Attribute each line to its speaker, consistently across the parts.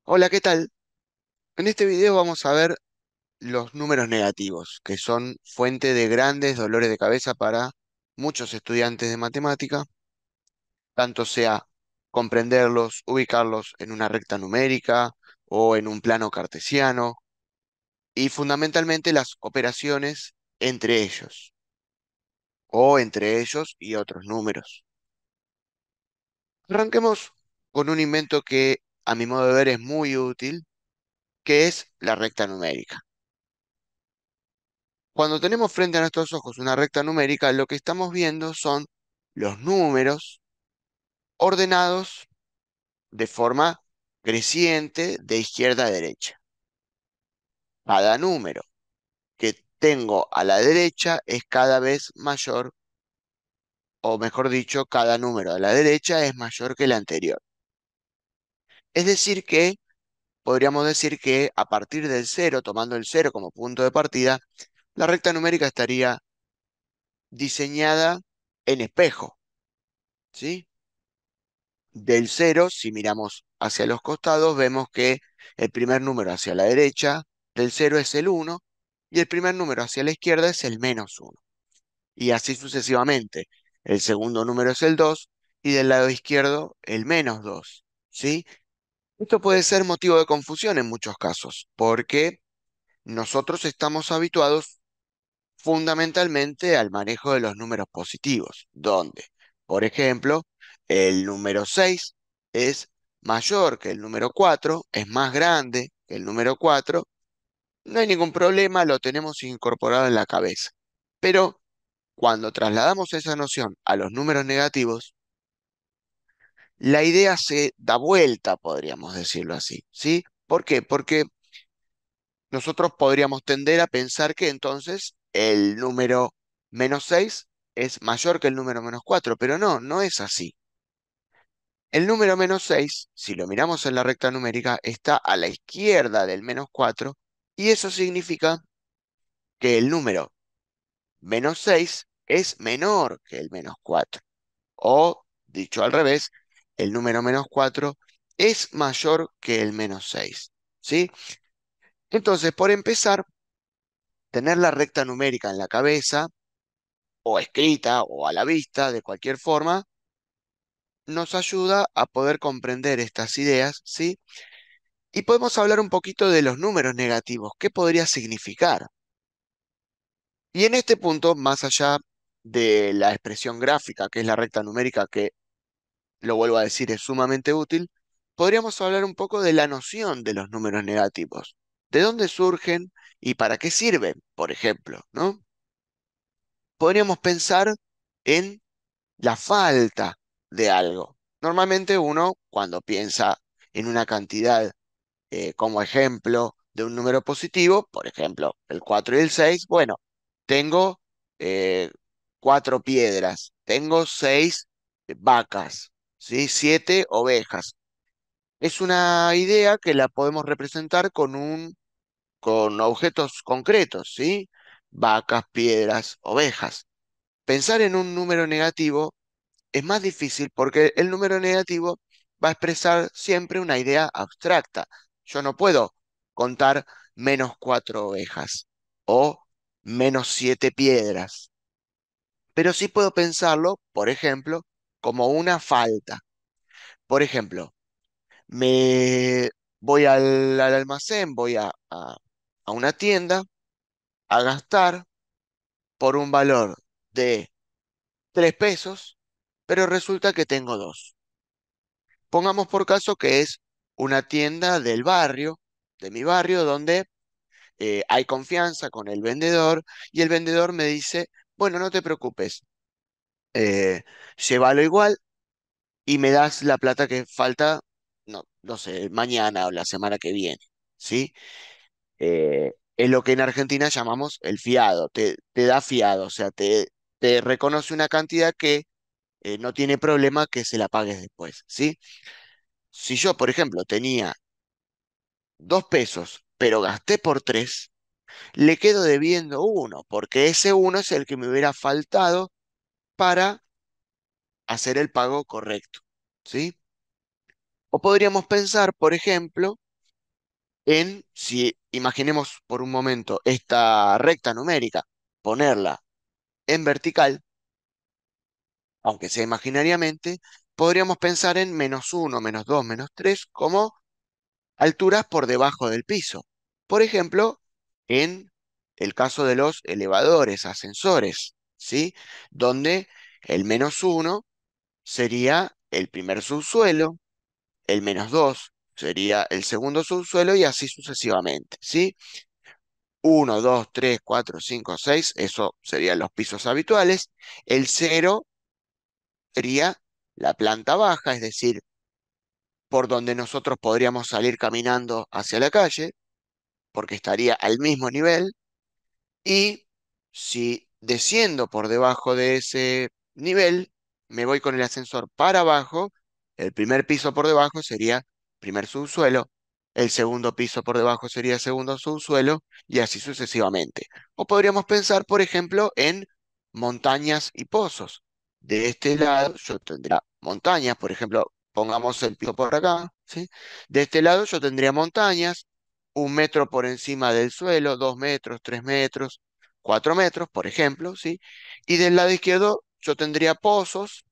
Speaker 1: Hola, ¿qué tal? En este video vamos a ver los números negativos, que son fuente de grandes dolores de cabeza para muchos estudiantes de matemática, tanto sea comprenderlos, ubicarlos en una recta numérica o en un plano cartesiano, y fundamentalmente las operaciones entre ellos, o entre ellos y otros números. Arranquemos con un invento que, a mi modo de ver, es muy útil, que es la recta numérica. Cuando tenemos frente a nuestros ojos una recta numérica, lo que estamos viendo son los números ordenados de forma creciente de izquierda a derecha. Cada número que tengo a la derecha es cada vez mayor, o mejor dicho, cada número a la derecha es mayor que el anterior. Es decir que podríamos decir que a partir del cero, tomando el cero como punto de partida, la recta numérica estaría diseñada en espejo, ¿sí? Del cero, si miramos hacia los costados, vemos que el primer número hacia la derecha del cero es el uno y el primer número hacia la izquierda es el -1. Y así sucesivamente. El segundo número es el 2 y del lado izquierdo el -2. ¿Sí? Esto puede ser motivo de confusión en muchos casos, porque nosotros estamos habituados fundamentalmente al manejo de los números positivos, donde, por ejemplo, el número 6 es mayor que el número 4, es más grande que el número 4, no hay ningún problema, lo tenemos incorporado en la cabeza. Pero cuando trasladamos esa noción a los números negativos, la idea se da vuelta, podríamos decirlo así, ¿sí? ¿Por qué? Porque nosotros podríamos tender a pensar que entonces el número -6 es mayor que el número -4, pero no, no es así. El número -6, si lo miramos en la recta numérica, está a la izquierda del -4 y eso significa que el número -6 es menor que el -4. O, dicho al revés, el número -4 es mayor que el -6. ¿Sí? Entonces, por empezar, tener la recta numérica en la cabeza o escrita o a la vista, de cualquier forma, nos ayuda a poder comprender estas ideas, ¿sí? Y podemos hablar un poquito de los números negativos, qué podría significar. Y en este punto, más allá de la expresión gráfica, que es la recta numérica, que lo vuelvo a decir, es sumamente útil, podríamos hablar un poco de la noción de los números negativos, de dónde surgen y para qué sirven, por ejemplo, ¿no? Podríamos pensar en la falta de algo. Normalmente uno, cuando piensa en una cantidad como ejemplo de un número positivo, por ejemplo, el 4 y el 6, bueno, tengo eh, 4 piedras, tengo 6 vacas, ¿sí? 7 ovejas. Es una idea que la podemos representar con objetos concretos, ¿sí? Vacas, piedras, ovejas. Pensar en un número negativo es más difícil porque el número negativo va a expresar siempre una idea abstracta. Yo no puedo contar -4 ovejas o -7 piedras, pero sí puedo pensarlo, por ejemplo, como una falta. Por ejemplo, me voy al almacén, voy a una tienda a gastar por un valor de 3 pesos, pero resulta que tengo dos. Pongamos por caso que es una tienda del barrio, de mi barrio, donde hay confianza con el vendedor y el vendedor me dice, bueno, no te preocupes, eh, llévalo igual y me das la plata que falta, no, no sé, mañana o la semana que viene, ¿sí? Es lo que en Argentina llamamos el fiado, te da fiado, o sea, te reconoce una cantidad que no tiene problema que se la pagues después, ¿sí? Si yo, por ejemplo, tenía 2 pesos, pero gasté por tres, le quedo debiendo uno, porque ese uno es el que me hubiera faltado para hacer el pago correcto, ¿sí? O podríamos pensar, por ejemplo, si imaginemos por un momento esta recta numérica, ponerla en vertical, aunque sea imaginariamente, podríamos pensar en -1, -2, -3 como alturas por debajo del piso. Por ejemplo, en el caso de los elevadores, ascensores, ¿sí? Donde el -1 sería el primer subsuelo, el -2 sería el segundo subsuelo y así sucesivamente, ¿sí? Uno, 2, 3, 4, 5, 6, eso serían los pisos habituales. El cero sería la planta baja, es decir, por donde nosotros podríamos salir caminando hacia la calle, porque estaría al mismo nivel. Y si desciendo por debajo de ese nivel, me voy con el ascensor para abajo, el primer piso por debajo sería primer subsuelo, el segundo piso por debajo sería segundo subsuelo y así sucesivamente. O podríamos pensar, por ejemplo, en montañas y pozos. De este lado yo tendría montañas, por ejemplo, pongamos el piso por acá, ¿sí? De este lado yo tendría montañas, 1 metro por encima del suelo, 2 metros, 3 metros, 4 metros, por ejemplo, ¿sí? Y del lado izquierdo yo tendría pozos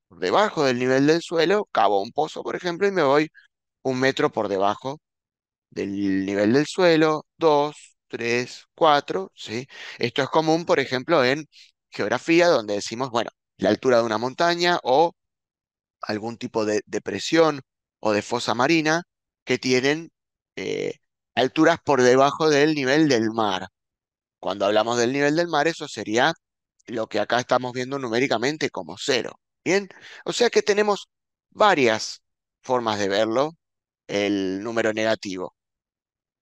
Speaker 1: por debajo del nivel del suelo, cavo un pozo, por ejemplo, y me voy 1 metro por debajo del nivel del suelo, 2, 3, 4, ¿sí? Esto es común, por ejemplo, en geografía, donde decimos, bueno, la altura de una montaña o algún tipo de depresión o de fosa marina que tienen eh, alturas por debajo del nivel del mar. Cuando hablamos del nivel del mar, eso sería lo que acá estamos viendo numéricamente como cero. Bien, o sea que tenemos varias formas de verlo, el número negativo.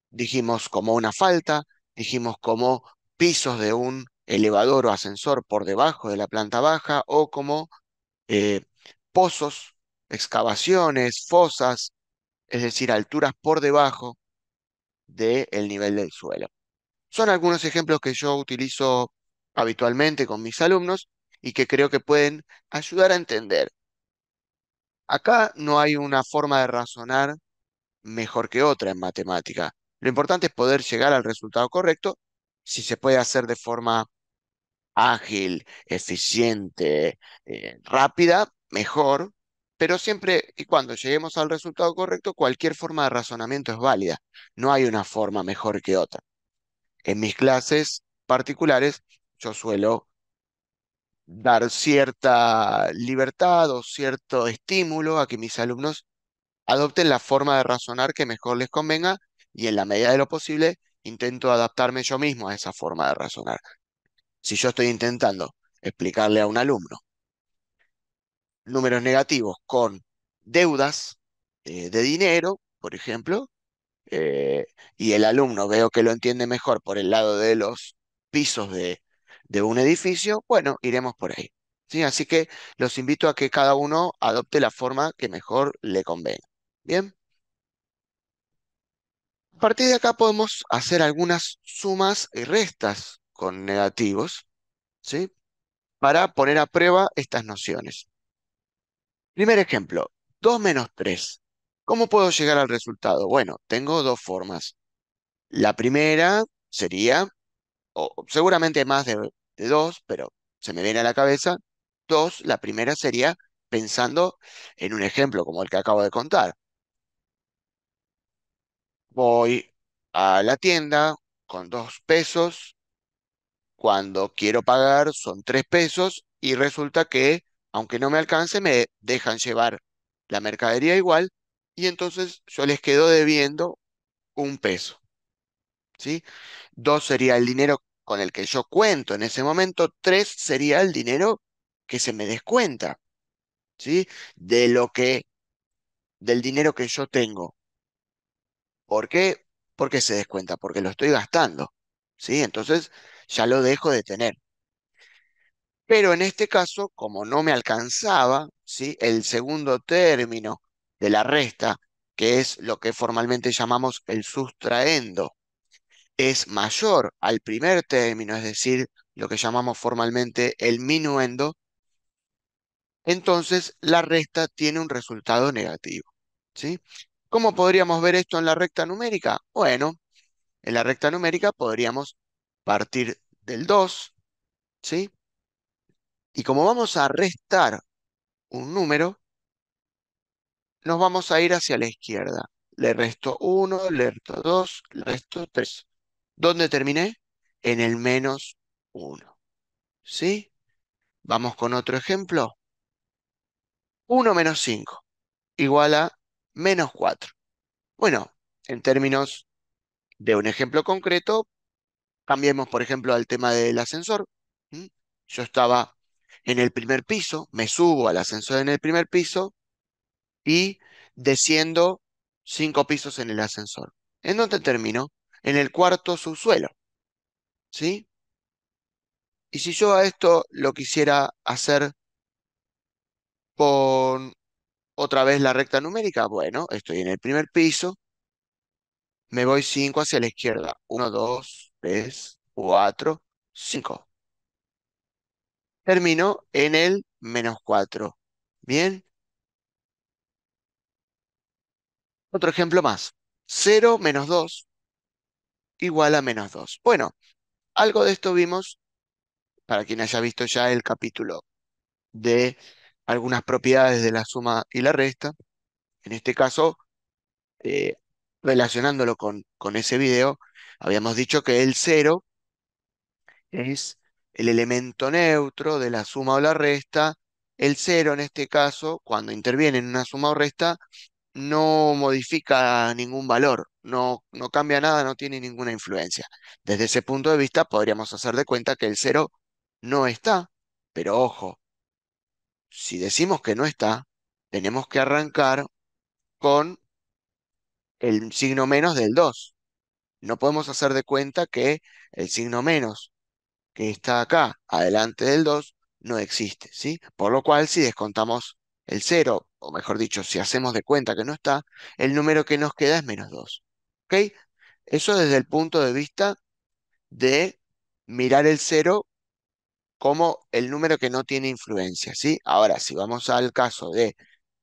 Speaker 1: Dijimos como una falta, dijimos como pisos de un elevador o ascensor por debajo de la planta baja o como eh, pozos, excavaciones, fosas, es decir, alturas por debajo del nivel del suelo. Son algunos ejemplos que yo utilizo habitualmente con mis alumnos y que creo que pueden ayudar a entender. Acá no hay una forma de razonar mejor que otra en matemática. Lo importante es poder llegar al resultado correcto. Si se puede hacer de forma ágil, eficiente, rápida, mejor. Pero siempre y cuando lleguemos al resultado correcto, cualquier forma de razonamiento es válida. No hay una forma mejor que otra. En mis clases particulares, yo suelo dar cierta libertad o cierto estímulo a que mis alumnos adopten la forma de razonar que mejor les convenga y en la medida de lo posible intento adaptarme yo mismo a esa forma de razonar. Si yo estoy intentando explicarle a un alumno números negativos con deudas de dinero, por ejemplo, eh, y el alumno veo que lo entiende mejor por el lado de los pisos de un edificio, bueno, iremos por ahí. ¿Sí? Así que los invito a que cada uno adopte la forma que mejor le convenga. Bien, a partir de acá podemos hacer algunas sumas y restas con negativos, ¿sí? Para poner a prueba estas nociones. Primer ejemplo, 2 menos 3. ¿Cómo puedo llegar al resultado? Bueno, tengo dos formas. La primera sería o seguramente más de dos, pero se me viene a la cabeza dos. La primera sería pensando en un ejemplo como el que acabo de contar. Voy a la tienda con 2 pesos, cuando quiero pagar son 3 pesos y resulta que, aunque no me alcance, me dejan llevar la mercadería igual y entonces yo les quedo debiendo 1 peso. ¿Sí? 2 sería el dinero con el que yo cuento en ese momento, 3 sería el dinero que se me descuenta, ¿sí? De lo que, del dinero que yo tengo. ¿Por qué? Porque se descuenta, porque lo estoy gastando, ¿sí? Entonces ya lo dejo de tener. Pero en este caso, como no me alcanzaba, ¿sí? El segundo término de la resta, que es lo que formalmente llamamos el sustraendo, es mayor al primer término, es decir, lo que llamamos formalmente el minuendo, entonces la resta tiene un resultado negativo, ¿sí? ¿Cómo podríamos ver esto en la recta numérica? Bueno, en la recta numérica podríamos partir del 2, ¿sí? Y como vamos a restar un número, nos vamos a ir hacia la izquierda. Le resto 1, le resto 2, le resto 3. ¿Dónde terminé? En el menos 1, ¿sí? Vamos con otro ejemplo. 1 menos 5 igual a menos 4. Bueno, en términos de un ejemplo concreto, cambiemos, por ejemplo, al tema del ascensor. ¿Mm? Yo estaba en el primer piso, me subo al ascensor en el primer piso y desciendo 5 pisos en el ascensor. ¿En dónde termino? En el cuarto subsuelo, ¿sí? Y si yo a esto lo quisiera hacer con otra vez la recta numérica, bueno, estoy en el primer piso, me voy 5 hacia la izquierda. 1, 2, 3, 4, 5. Termino en el menos 4. Bien, otro ejemplo más. 0 menos 2 igual a menos 2. Bueno, algo de esto vimos para quien haya visto ya el capítulo de algunas propiedades de la suma y la resta. En este caso, eh, relacionándolo con ese video, habíamos dicho que el 0 es el elemento neutro de la suma o la resta. El 0 en este caso, cuando interviene en una suma o resta, no modifica ningún valor, no cambia nada, no tiene ninguna influencia. Desde ese punto de vista, podríamos hacer de cuenta que el 0 no está, pero ojo, si decimos que no está, tenemos que arrancar con el signo menos del 2. No podemos hacer de cuenta que el signo menos que está acá, adelante del 2 no existe, ¿sí? Por lo cual, si descontamos el 0, o mejor dicho, si hacemos de cuenta que no está, el número que nos queda es menos 2. ¿Ok? Eso desde el punto de vista de mirar el 0 como el número que no tiene influencia, ¿sí? Ahora, si vamos al caso de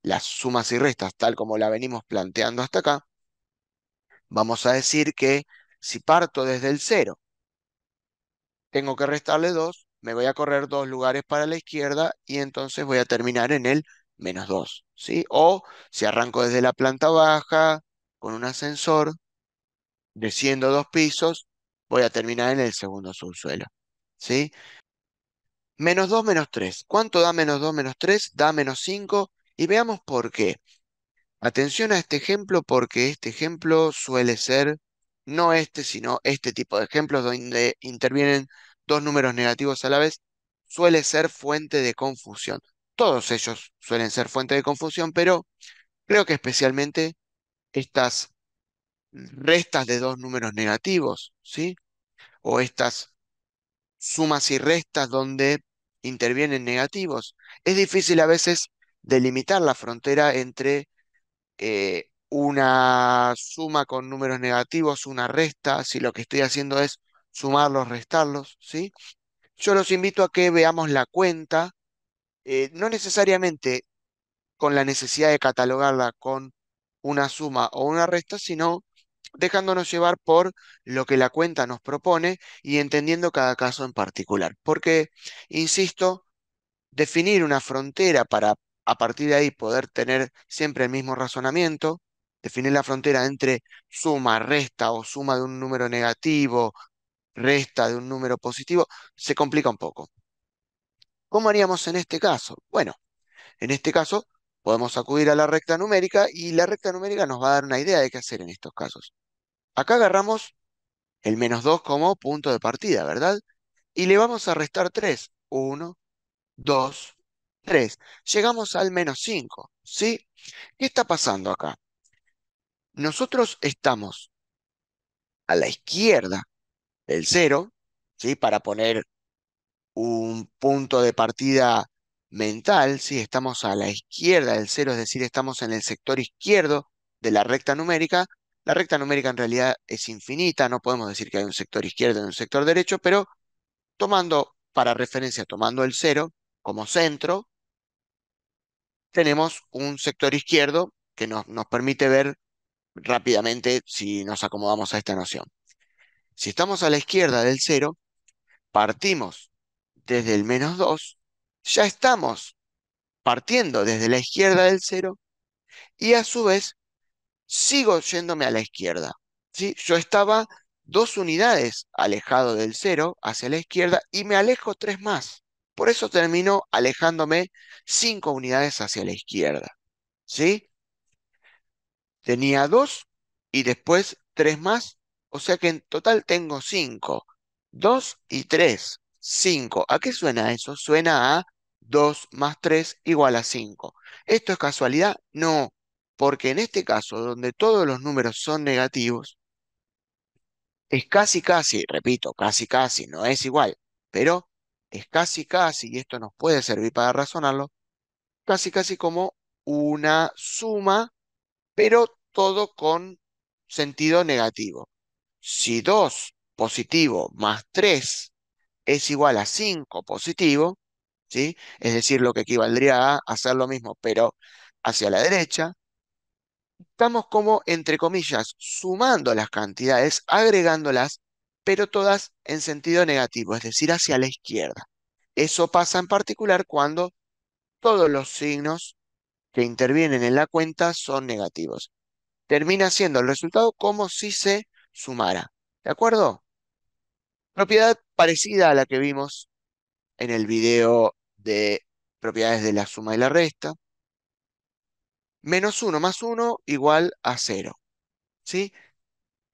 Speaker 1: las sumas y restas, tal como la venimos planteando hasta acá, vamos a decir que si parto desde el 0, tengo que restarle 2, me voy a correr 2 lugares para la izquierda y entonces voy a terminar en el menos 2, ¿sí? O si arranco desde la planta baja, con un ascensor, desciendo 2 pisos, voy a terminar en el segundo subsuelo, ¿sí? Menos 2 menos 3. ¿Cuánto da menos 2 menos 3? Da menos 5. Y veamos por qué. Atención a este ejemplo porque este ejemplo suele ser, no este, sino este tipo de ejemplos donde intervienen dos números negativos a la vez, suele ser fuente de confusión. Todos ellos suelen ser fuente de confusión, pero creo que especialmente estas restas de dos números negativos, ¿sí? O estas sumas y restas donde intervienen negativos. Es difícil a veces delimitar la frontera entre una suma con números negativos, una resta, si lo que estoy haciendo es sumarlos, restarlos, ¿sí? Yo los invito a que veamos la cuenta, no necesariamente con la necesidad de catalogarla con una suma o una resta, sino dejándonos llevar por lo que la cuenta nos propone y entendiendo cada caso en particular. Porque, insisto, definir una frontera para a partir de ahí poder tener siempre el mismo razonamiento, definir la frontera entre suma, resta o suma de un número negativo, resta de un número positivo, se complica un poco. ¿Cómo haríamos en este caso? Bueno, en este caso podemos acudir a la recta numérica y la recta numérica nos va a dar una idea de qué hacer en estos casos. Acá agarramos el menos 2 como punto de partida, ¿verdad? Y le vamos a restar 3. 1, 2, 3. Llegamos al menos 5, ¿sí? ¿Qué está pasando acá? Nosotros estamos a la izquierda del 0, ¿sí? Para poner un punto de partida mental, ¿sí? Estamos a la izquierda del 0, es decir, estamos en el sector izquierdo de la recta numérica. La recta numérica en realidad es infinita, no podemos decir que hay un sector izquierdo y un sector derecho, pero tomando para referencia, tomando el 0 como centro, tenemos un sector izquierdo que nos permite ver rápidamente si nos acomodamos a esta noción. Si estamos a la izquierda del cero, partimos desde el -2, ya estamos partiendo desde la izquierda del cero y a su vez sigo yéndome a la izquierda. ¿Sí? Yo estaba 2 unidades alejado del cero hacia la izquierda y me alejo 3 más. Por eso termino alejándome 5 unidades hacia la izquierda. ¿Sí? Tenía 2 y después 3 más, o sea que en total tengo 5. 2 y 3, 5. ¿A qué suena eso? Suena a 2 más 3 igual a 5. ¿Esto es casualidad? No, porque en este caso, donde todos los números son negativos, es casi casi, repito, casi casi, no es igual, pero es casi casi, y esto nos puede servir para razonarlo, casi casi como una suma, pero todo con sentido negativo. Si 2 positivo más 3 es igual a 5 positivo, ¿sí? Es decir, lo que equivaldría a hacer lo mismo, pero hacia la derecha, estamos como, entre comillas, sumando las cantidades, agregándolas, pero todas en sentido negativo, es decir, hacia la izquierda. Eso pasa en particular cuando todos los signos que intervienen en la cuenta son negativos. Termina siendo el resultado como si se sumara. ¿De acuerdo? Propiedad parecida a la que vimos en el video de propiedades de la suma y la resta. -1 más 1 igual a 0. ¿Sí?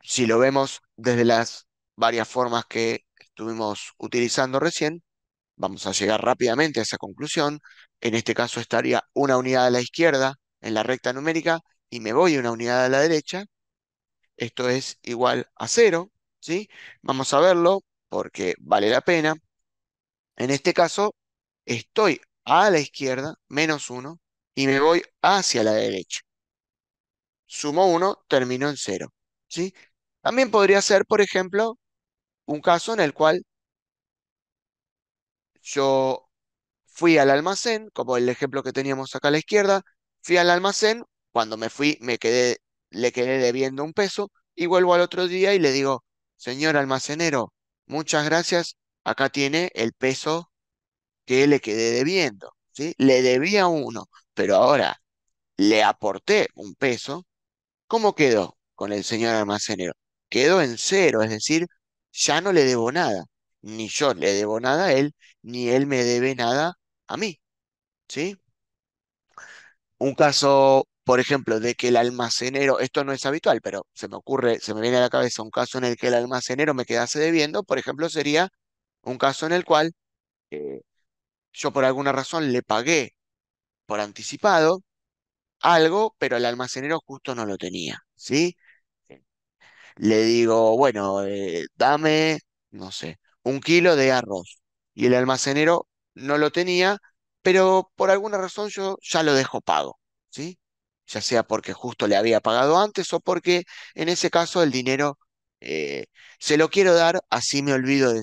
Speaker 1: Si lo vemos desde las varias formas que estuvimos utilizando recién, vamos a llegar rápidamente a esa conclusión. En este caso estaría una unidad a la izquierda en la recta numérica y me voy una unidad a la derecha. Esto es igual a 0, ¿sí? Vamos a verlo porque vale la pena. En este caso, estoy a la izquierda, -1, y me voy hacia la derecha. Sumo 1, termino en 0, ¿sí? También podría ser, por ejemplo, un caso en el cual yo fui al almacén, como el ejemplo que teníamos acá a la izquierda, fui al almacén, cuando me fui le quedé debiendo 1 peso, y vuelvo al otro día y le digo, señor almacenero, muchas gracias, acá tiene el peso que le quedé debiendo, ¿sí? Le debía 1, pero ahora le aporté 1 peso. ¿Cómo quedó con el señor almacenero? Quedó en 0, es decir, ya no le debo nada. Ni yo le debo nada a él, ni él me debe nada a mí, ¿sí? Un caso, por ejemplo, de que el almacenero, esto no es habitual, pero se me ocurre, se me viene a la cabeza un caso en el que el almacenero me quedase debiendo, por ejemplo, sería un caso en el cual eh, yo por alguna razón le pagué por anticipado algo, pero el almacenero justo no lo tenía, ¿sí? Le digo, bueno, dame, no sé, 1 kilo de arroz. Y el almacenero no lo tenía, pero por alguna razón yo ya lo dejo pago, ¿sí? Ya sea porque justo le había pagado antes o porque en ese caso el dinero eh, se lo quiero dar, así me olvido de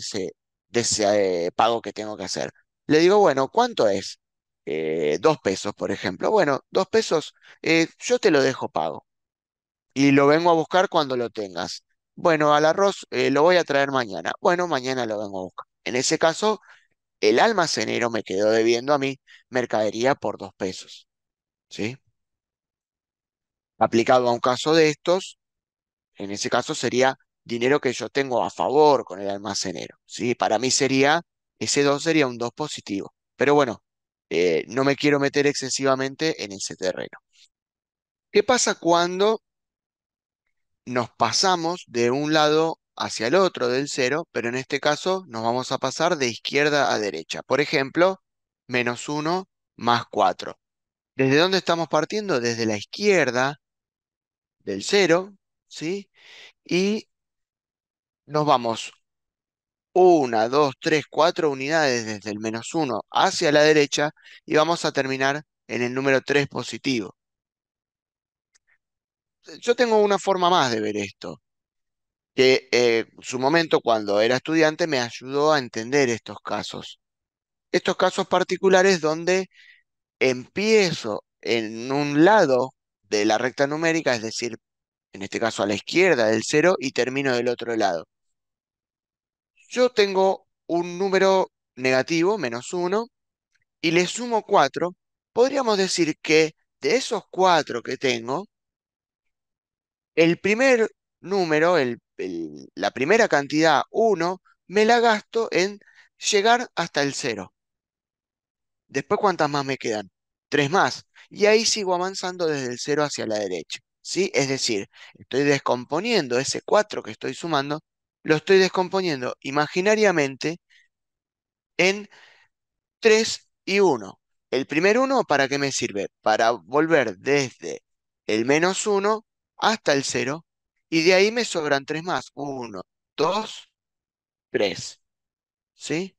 Speaker 1: ese pago que tengo que hacer. Le digo, bueno, ¿cuánto es? 2 pesos, por ejemplo. Bueno, 2 pesos, yo te lo dejo pago y lo vengo a buscar cuando lo tengas. Bueno, al arroz lo voy a traer mañana. Bueno, mañana lo vengo a buscar. En ese caso, el almacenero me quedó debiendo a mí mercadería por 2 pesos, ¿sí? Aplicado a un caso de estos, en ese caso sería dinero que yo tengo a favor con el almacenero, ¿sí? Para mí sería, ese 2 sería un 2 positivo. Pero bueno, no me quiero meter excesivamente en ese terreno. ¿Qué pasa cuando nos pasamos de un lado hacia el otro del cero, pero en este caso nos vamos a pasar de izquierda a derecha? Por ejemplo, -1 más 4. ¿Desde dónde estamos partiendo? Desde la izquierda del cero, ¿sí? Y nos vamos 1, 2, 3, 4 unidades desde el -1 hacia la derecha y vamos a terminar en el número 3 positivo. Yo tengo una forma más de ver esto, que su momento cuando era estudiante me ayudó a entender estos casos. Estos casos particulares donde empiezo en un lado de la recta numérica, es decir, en este caso a la izquierda del cero, y termino del otro lado. Yo tengo un número negativo, -1, y le sumo 4. Podríamos decir que de esos 4 que tengo, el primer número, la primera cantidad, 1, me la gasto en llegar hasta el cero. Después, ¿cuántas más me quedan? 3 más. Y ahí sigo avanzando desde el cero hacia la derecha. ¿Sí? Es decir, estoy descomponiendo ese 4 que estoy sumando, lo estoy descomponiendo imaginariamente en 3 y 1. El primer uno, ¿para qué me sirve? Para volver desde el -1 hasta el cero. Y de ahí me sobran 3 más. Uno, 2, 3. ¿Sí?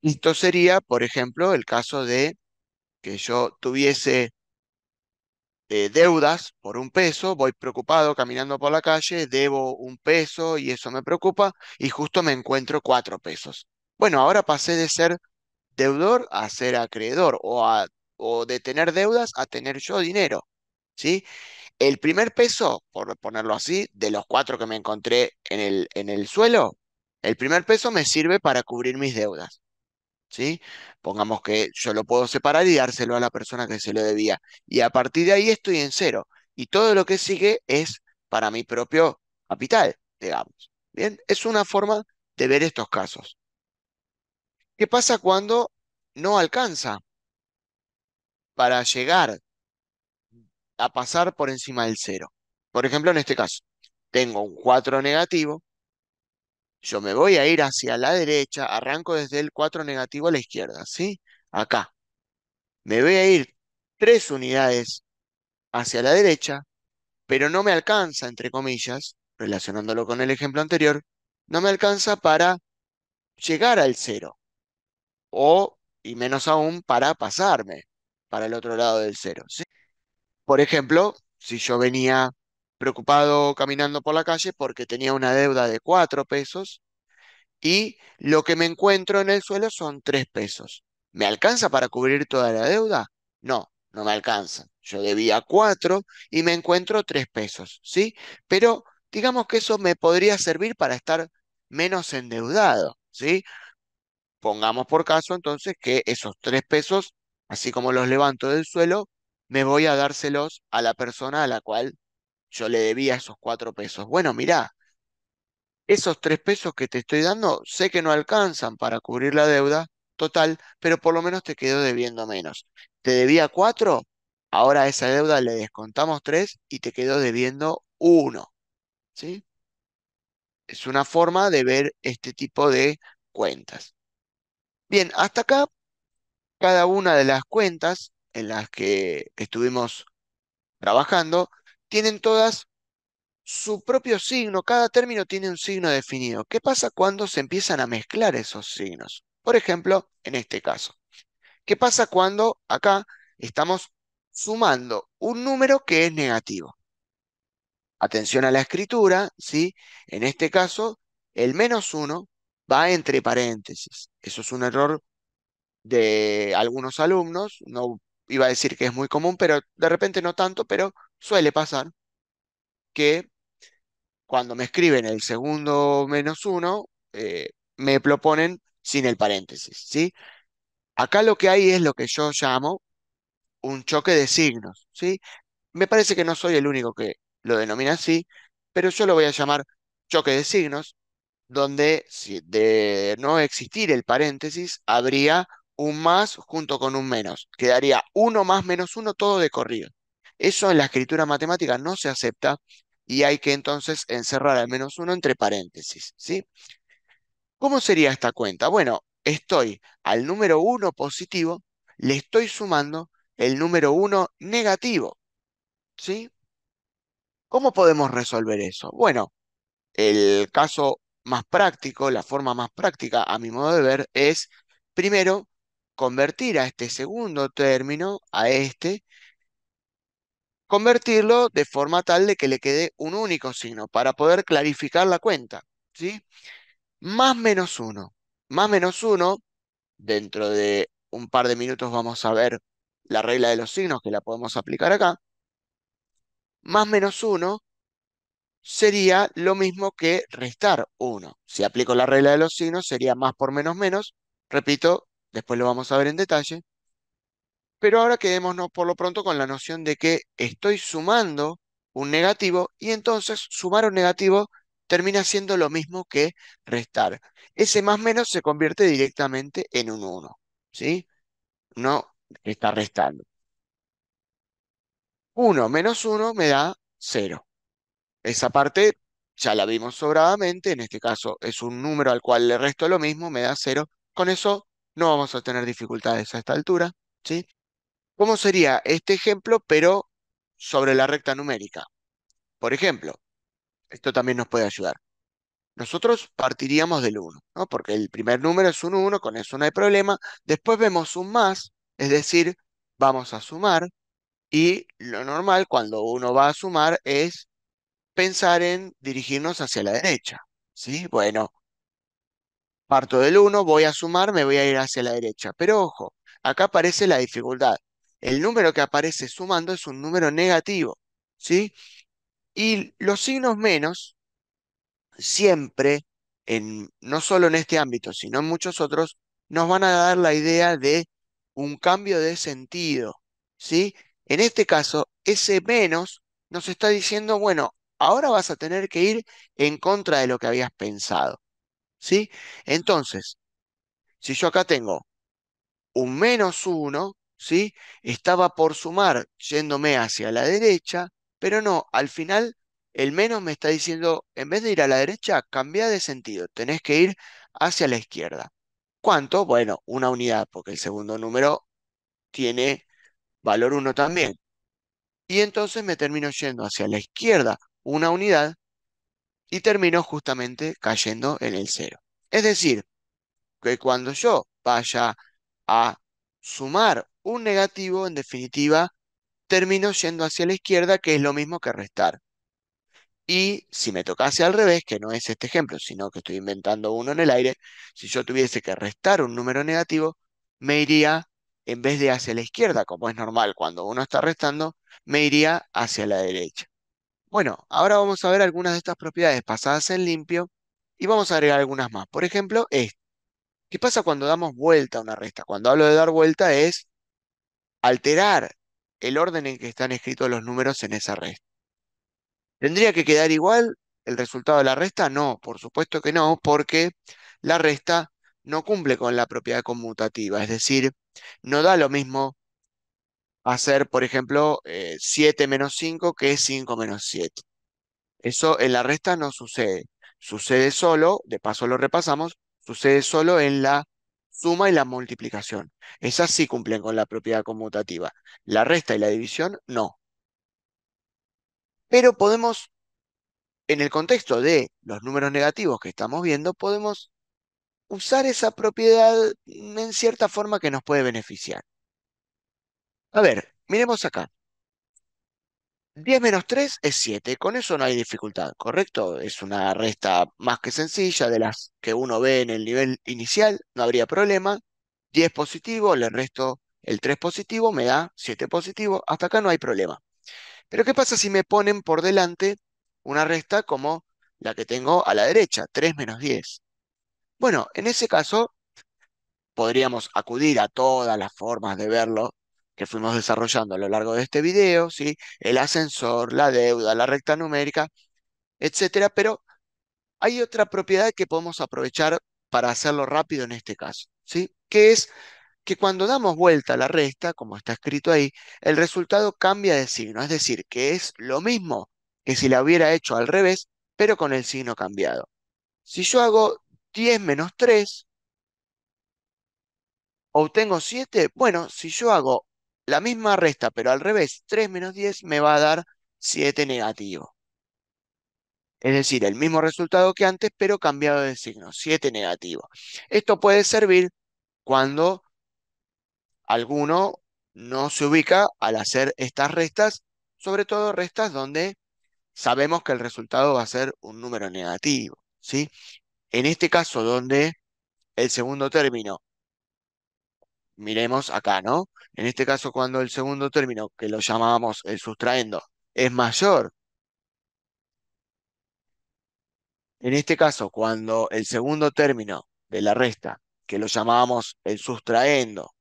Speaker 1: Esto sería, por ejemplo, el caso de que yo tuviese deudas por 1 peso, voy preocupado caminando por la calle, debo 1 peso y eso me preocupa y justo me encuentro 4 pesos. Bueno, ahora pasé de ser deudor a ser acreedor o de tener deudas a tener yo dinero, ¿sí? El primer peso, por ponerlo así, de los 4 que me encontré en el suelo, el primer peso me sirve para cubrir mis deudas. ¿Sí? Pongamos que yo lo puedo separar y dárselo a la persona que se lo debía. Y a partir de ahí estoy en cero. Y todo lo que sigue es para mi propio capital, digamos. Bien, es una forma de ver estos casos. ¿Qué pasa cuando no alcanza para llegar a pasar por encima del cero? Por ejemplo, en este caso, tengo un 4 negativo, yo me voy a ir hacia la derecha, arranco desde el 4 negativo a la izquierda, ¿sí? Acá. Me voy a ir 3 unidades hacia la derecha, pero no me alcanza, entre comillas, relacionándolo con el ejemplo anterior, no me alcanza para llegar al cero, o, y menos aún, para pasarme para el otro lado del cero, ¿sí? Por ejemplo, si yo venía preocupado caminando por la calle porque tenía una deuda de 4 pesos, y lo que me encuentro en el suelo son 3 pesos. ¿Me alcanza para cubrir toda la deuda? No, no me alcanza. Yo debía 4 y me encuentro 3 pesos, ¿sí? Pero digamos que eso me podría servir para estar menos endeudado, ¿sí? Pongamos por caso entonces que esos 3 pesos, así como los levanto del suelo, me voy a dárselos a la persona a la cual yo le debía esos 4 pesos. Bueno, mirá, esos 3 pesos que te estoy dando, sé que no alcanzan para cubrir la deuda total, pero por lo menos te quedo debiendo menos. Te debía 4, ahora a esa deuda le descontamos 3 y te quedó debiendo 1. ¿Sí? Es una forma de ver este tipo de cuentas. Bien, hasta acá, cada una de las cuentas en las que estuvimos trabajando, tienen todas su propio signo, cada término tiene un signo definido. ¿Qué pasa cuando se empiezan a mezclar esos signos? Por ejemplo, en este caso, ¿qué pasa cuando acá estamos sumando un número que es negativo? Atención a la escritura, ¿sí? En este caso, el -1 va entre paréntesis. Eso es un error de algunos alumnos, no iba a decir que es muy común, pero de repente no tanto, pero suele pasar que cuando me escriben el segundo -1, me lo ponen sin el paréntesis, ¿sí? Acá lo que hay es lo que yo llamo un choque de signos, ¿sí? Me parece que no soy el único que lo denomina así, pero yo lo voy a llamar choque de signos, donde si de no existir el paréntesis, habría un más junto con un menos. Quedaría uno más -1 todo de corrido. Eso en la escritura matemática no se acepta y hay que entonces encerrar al -1 entre paréntesis, ¿sí? ¿Cómo sería esta cuenta? Bueno, estoy al número 1 positivo, le estoy sumando el número 1 negativo, ¿sí? ¿Cómo podemos resolver eso? Bueno, el caso más práctico, la forma más práctica, a mi modo de ver, es primero convertir a este segundo término, a este, convertirlo de forma tal de que le quede un único signo para poder clarificar la cuenta, ¿sí? Más -1. Más -1, dentro de un par de minutos vamos a ver la regla de los signos que la podemos aplicar acá. más menos uno sería lo mismo que restar uno. Si aplico la regla de los signos, sería más por menos menos. Repito, después lo vamos a ver en detalle. Pero ahora quedémonos por lo pronto con la noción de que estoy sumando un negativo y entonces sumar un negativo termina siendo lo mismo que restar. Ese más menos se convierte directamente en un uno, ¿sí? No está restando. Uno menos uno me da cero. Esa parte ya la vimos sobradamente, en este caso es un número al cual le resto lo mismo, me da cero. Con eso no vamos a tener dificultades a esta altura, ¿sí? ¿Cómo sería este ejemplo, pero sobre la recta numérica? Por ejemplo, esto también nos puede ayudar. Nosotros partiríamos del uno, ¿no? Porque el primer número es un uno, con eso no hay problema. Después vemos un más, es decir, vamos a sumar. Y lo normal cuando uno va a sumar es pensar en dirigirnos hacia la derecha, ¿sí? Bueno, parto del uno, voy a sumar, me voy a ir hacia la derecha. Pero ojo, acá aparece la dificultad. El número que aparece sumando es un número negativo, ¿sí? Y los signos menos siempre, no solo en este ámbito, sino en muchos otros, nos van a dar la idea de un cambio de sentido, ¿sí? En este caso, ese menos nos está diciendo, bueno, ahora vas a tener que ir en contra de lo que habías pensado, ¿sí? Entonces, si yo acá tengo un menos uno, ¿sí? Estaba por sumar yéndome hacia la derecha, pero no, al final el menos me está diciendo, en vez de ir a la derecha, cambia de sentido, tenés que ir hacia la izquierda. ¿Cuánto? Bueno, una unidad, porque el segundo número tiene valor uno también. Y entonces me termino yendo hacia la izquierda una unidad y termino justamente cayendo en el cero. Es decir, que cuando yo vaya a sumar un negativo, en definitiva, termino yendo hacia la izquierda, que es lo mismo que restar. Y si me tocase al revés, que no es este ejemplo, sino que estoy inventando uno en el aire, si yo tuviese que restar un número negativo, me iría, en vez de hacia la izquierda, como es normal cuando uno está restando, me iría hacia la derecha. Bueno, ahora vamos a ver algunas de estas propiedades pasadas en limpio y vamos a agregar algunas más. Por ejemplo, ¿qué pasa cuando damos vuelta a una resta? Cuando hablo de dar vuelta es alterar el orden en que están escritos los números en esa resta. ¿Tendría que quedar igual el resultado de la resta? No, por supuesto que no, porque la resta no cumple con la propiedad conmutativa, es decir, no da lo mismo hacer, por ejemplo, 7 menos 5 que 5 menos 7. Eso en la resta no sucede. Sucede solo, de paso lo repasamos, sucede solo en la suma y la multiplicación. Esas sí cumplen con la propiedad conmutativa. La resta y la división no. Pero podemos, en el contexto de los números negativos que estamos viendo, podemos usar esa propiedad en cierta forma que nos puede beneficiar. A ver, miremos acá. 10 menos 3 es 7. Con eso no hay dificultad, ¿correcto? Es una resta más que sencilla de las que uno ve en el nivel inicial, no habría problema. 10 positivo, le resto el 3 positivo, me da 7 positivo, hasta acá no hay problema. Pero ¿qué pasa si me ponen por delante una resta como la que tengo a la derecha, 3 menos 10? Bueno, en ese caso podríamos acudir a todas las formas de verlo que fuimos desarrollando a lo largo de este video, ¿sí? El ascensor, la deuda, la recta numérica, etcétera, pero hay otra propiedad que podemos aprovechar para hacerlo rápido en este caso, ¿sí? Que es que cuando damos vuelta a la resta, como está escrito ahí, el resultado cambia de signo, es decir, que es lo mismo que si la hubiera hecho al revés, pero con el signo cambiado. Si yo hago 10 menos 3, obtengo 7. Bueno, si yo hago la misma resta, pero al revés, 3 menos 10 me va a dar 7 negativo. Es decir, el mismo resultado que antes, pero cambiado de signo, 7 negativo. Esto puede servir cuando alguno no se ubica al hacer estas restas, sobre todo restas donde sabemos que el resultado va a ser un número negativo, ¿sí? En este caso, donde el segundo término, miremos acá, ¿no? En este caso, cuando el segundo término, que lo llamábamos el sustraendo, es mayor. En este caso, cuando el segundo término de la resta, que lo llamábamos el sustraendo,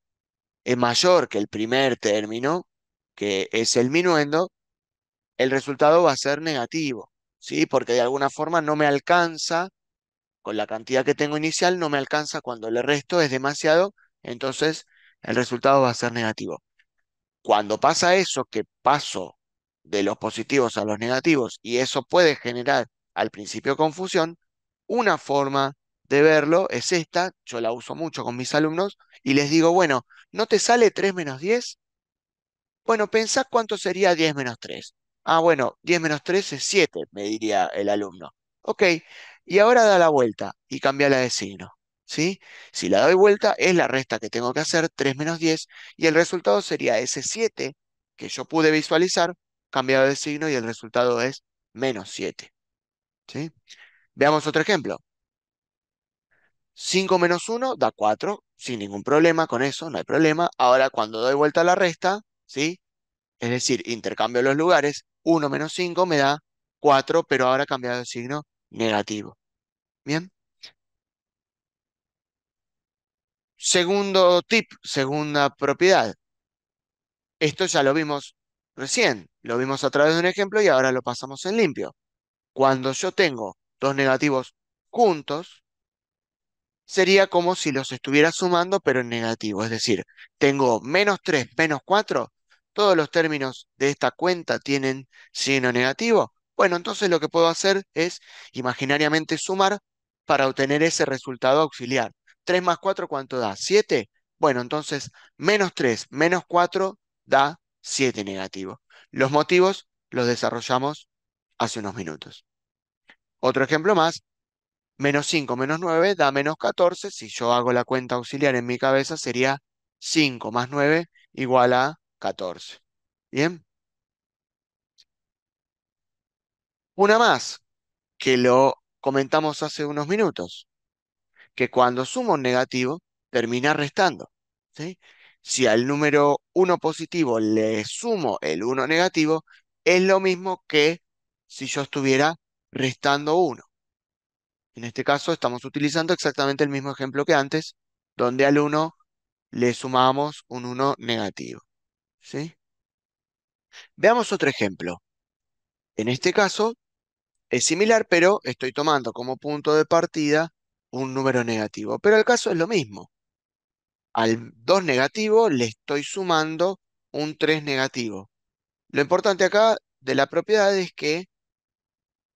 Speaker 1: es mayor que el primer término, que es el minuendo, el resultado va a ser negativo, ¿sí? Porque de alguna forma no me alcanza, con la cantidad que tengo inicial, no me alcanza cuando le resto es demasiado, entonces el resultado va a ser negativo. Cuando pasa eso, que paso de los positivos a los negativos, y eso puede generar al principio confusión, una forma de verlo es esta, yo la uso mucho con mis alumnos, y les digo, bueno, ¿no te sale 3 - 10? Bueno, pensá cuánto sería 10 - 3. Ah, bueno, 10 - 3 es 7, me diría el alumno. Ok, y ahora da la vuelta y cámbiala de signo. ¿Sí? Si la doy vuelta, es la resta que tengo que hacer, 3 - 10, y el resultado sería ese 7 que yo pude visualizar, cambiado de signo, y el resultado es -7. ¿Sí? Veamos otro ejemplo. 5 - 1 da 4, sin ningún problema con eso, no hay problema. Ahora, cuando doy vuelta a la resta, ¿sí? Es decir, intercambio los lugares, 1 - 5 me da 4, pero ahora cambiado de signo, negativo. Bien. Segundo tip, segunda propiedad. Esto ya lo vimos recién, lo vimos a través de un ejemplo y ahora lo pasamos en limpio. Cuando yo tengo dos negativos juntos, sería como si los estuviera sumando, pero en negativo. Es decir, tengo -3, -4. Todos los términos de esta cuenta tienen signo negativo. Bueno, entonces lo que puedo hacer es imaginariamente sumar para obtener ese resultado auxiliar. 3 más 4, ¿cuánto da? ¿7? Bueno, entonces -3 -4 da 7 negativo. Los motivos los desarrollamos hace unos minutos. Otro ejemplo más. -5 - 9 da -14. Si yo hago la cuenta auxiliar en mi cabeza, sería 5 más 9 igual a 14. Bien. Una más, que lo comentamos hace unos minutos, que cuando sumo un negativo, termina restando. ¿Sí? Si al número uno positivo le sumo el uno negativo, es lo mismo que si yo estuviera restando uno. En este caso estamos utilizando exactamente el mismo ejemplo que antes, donde al uno le sumamos un uno negativo. ¿Sí? Veamos otro ejemplo. En este caso es similar, pero estoy tomando como punto de partida un número negativo. Pero el caso es lo mismo. Al 2 negativo le estoy sumando un 3 negativo. Lo importante acá de la propiedad es que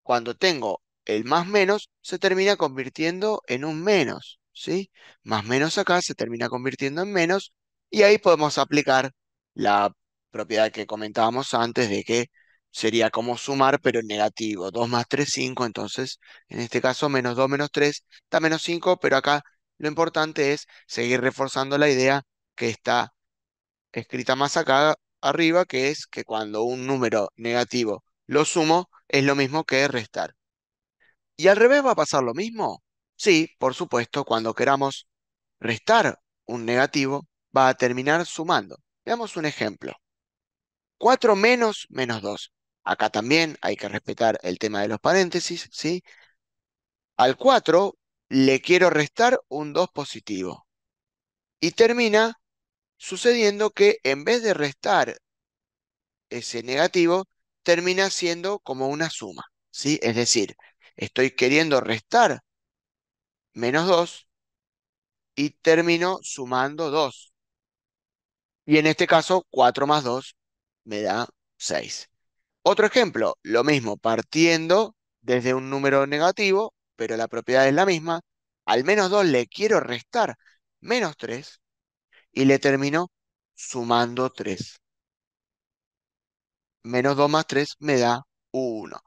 Speaker 1: cuando tengo el más menos, se termina convirtiendo en un menos, ¿sí? Más menos acá se termina convirtiendo en menos, y ahí podemos aplicar la propiedad que comentábamos antes de que sería como sumar, pero en negativo. 2 más 3, 5. Entonces, en este caso, -2 -3 da -5, pero acá lo importante es seguir reforzando la idea que está escrita más acá arriba, que es que cuando un número negativo lo sumo, es lo mismo que restar. ¿Y al revés va a pasar lo mismo? Sí, por supuesto, cuando queramos restar un negativo, va a terminar sumando. Veamos un ejemplo. 4 menos -2. Acá también hay que respetar el tema de los paréntesis, ¿sí? Al 4 le quiero restar un 2 positivo. Y termina sucediendo que en vez de restar ese negativo, termina siendo como una suma, ¿sí? Es decir, estoy queriendo restar -2 y termino sumando 2. Y en este caso, 4 más 2 me da 6. Otro ejemplo, lo mismo, partiendo desde un número negativo, pero la propiedad es la misma. Al -2 le quiero restar -3 y le termino sumando 3. -2 más 3 me da 1.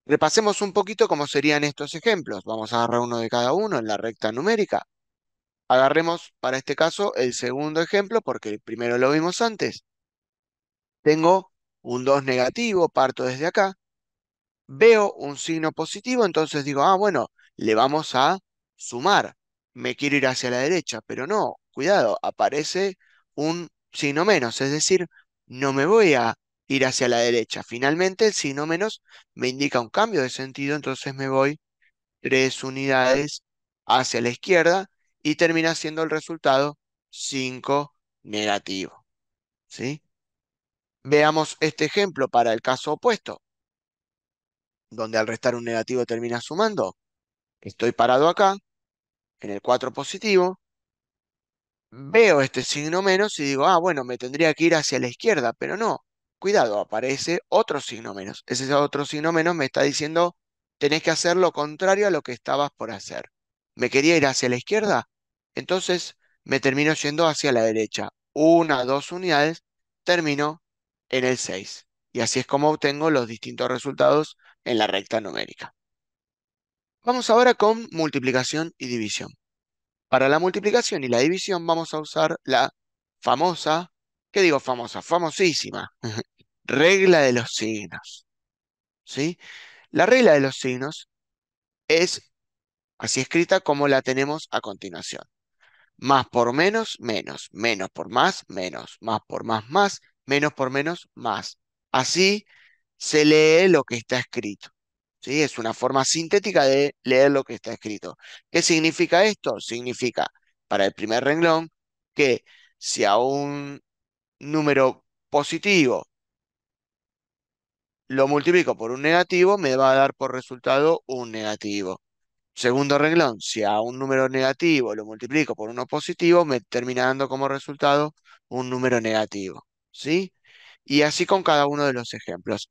Speaker 1: Repasemos un poquito cómo serían estos ejemplos. Vamos a agarrar uno de cada uno en la recta numérica. Agarremos para este caso el segundo ejemplo, porque el primero lo vimos antes. Tengo un 2 negativo, parto desde acá, veo un signo positivo, entonces digo, ah, bueno, le vamos a sumar. Me quiero ir hacia la derecha, pero no, cuidado, aparece un signo menos, es decir, no me voy a ir hacia la derecha. Finalmente, el signo menos me indica un cambio de sentido, entonces me voy 3 unidades hacia la izquierda y termina siendo el resultado 5 negativo. ¿Sí? Veamos este ejemplo para el caso opuesto, donde al restar un negativo termina sumando. Estoy parado acá, en el 4 positivo, veo este signo menos y digo, ah, bueno, me tendría que ir hacia la izquierda, pero no. Cuidado, aparece otro signo menos. Ese otro signo menos me está diciendo, tenés que hacer lo contrario a lo que estabas por hacer. ¿Me quería ir hacia la izquierda? Entonces me termino yendo hacia la derecha. 1, 2 unidades, termino en el 6. Y así es como obtengo los distintos resultados en la recta numérica. Vamos ahora con multiplicación y división. Para la multiplicación y la división vamos a usar la famosa, ¿qué digo famosa? Famosísima, regla de los signos, ¿sí? La regla de los signos es así escrita como la tenemos a continuación. Más por menos, menos. Menos por más, menos. Más por más, menos por menos, más. Así se lee lo que está escrito. ¿Sí? Es una forma sintética de leer lo que está escrito. ¿Qué significa esto? Significa, para el primer renglón, que si a un número positivo lo multiplico por un negativo, me va a dar por resultado un negativo. Segundo renglón, si a un número negativo lo multiplico por uno positivo, me termina dando como resultado un número negativo. ¿Sí? Y así con cada uno de los ejemplos.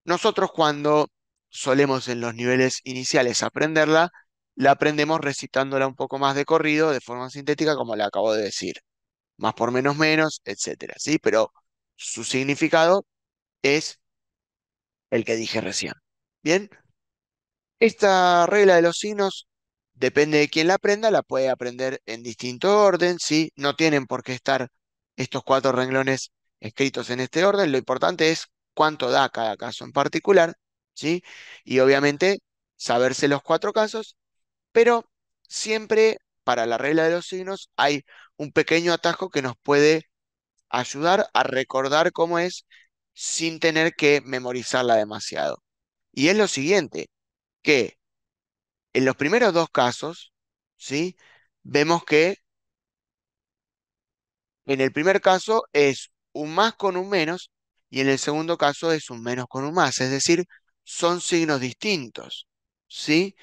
Speaker 1: Nosotros cuando solemos en los niveles iniciales aprenderla, la aprendemos recitándola un poco más de corrido, de forma sintética, como le acabo de decir. Más por menos, etcétera, ¿sí? Pero su significado es el que dije recién. Bien, esta regla de los signos, depende de quién la aprenda, la puede aprender en distinto orden, ¿sí? No tienen por qué estar estos 4 renglones escritos en este orden, lo importante es cuánto da cada caso en particular, ¿sí? Y obviamente saberse los 4 casos, pero siempre para la regla de los signos hay un pequeño atajo que nos puede ayudar a recordar cómo es sin tener que memorizarla demasiado. Y es lo siguiente, que en los primeros 2 casos, ¿sí? Vemos que en el primer caso es un más con un menos y en el segundo caso es un menos con un más, es decir, son signos distintos, ¿sí?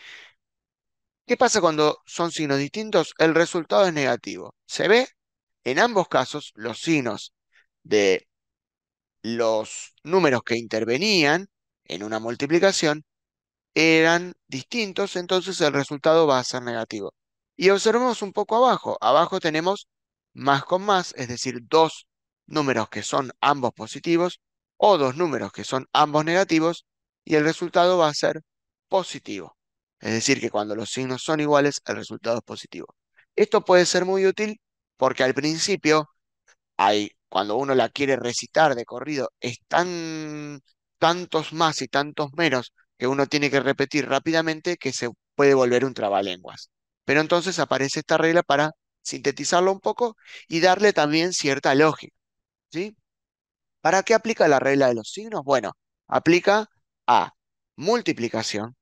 Speaker 1: ¿Qué pasa cuando son signos distintos? El resultado es negativo. Se ve en ambos casos los signos de los números que intervenían en una multiplicación eran distintos, entonces el resultado va a ser negativo. Y observemos un poco abajo. Abajo tenemos más con más, es decir, 2 números que son ambos positivos o 2 números que son ambos negativos y el resultado va a ser positivo. Es decir, que cuando los signos son iguales, el resultado es positivo. Esto puede ser muy útil porque al principio cuando uno la quiere recitar de corrido, tantos más y tantos menos que uno tiene que repetir rápidamente que se puede volver un trabalenguas. Pero entonces aparece esta regla para sintetizarlo un poco y darle también cierta lógica, ¿sí? ¿Para qué aplica la regla de los signos? Bueno, aplica a multiplicación,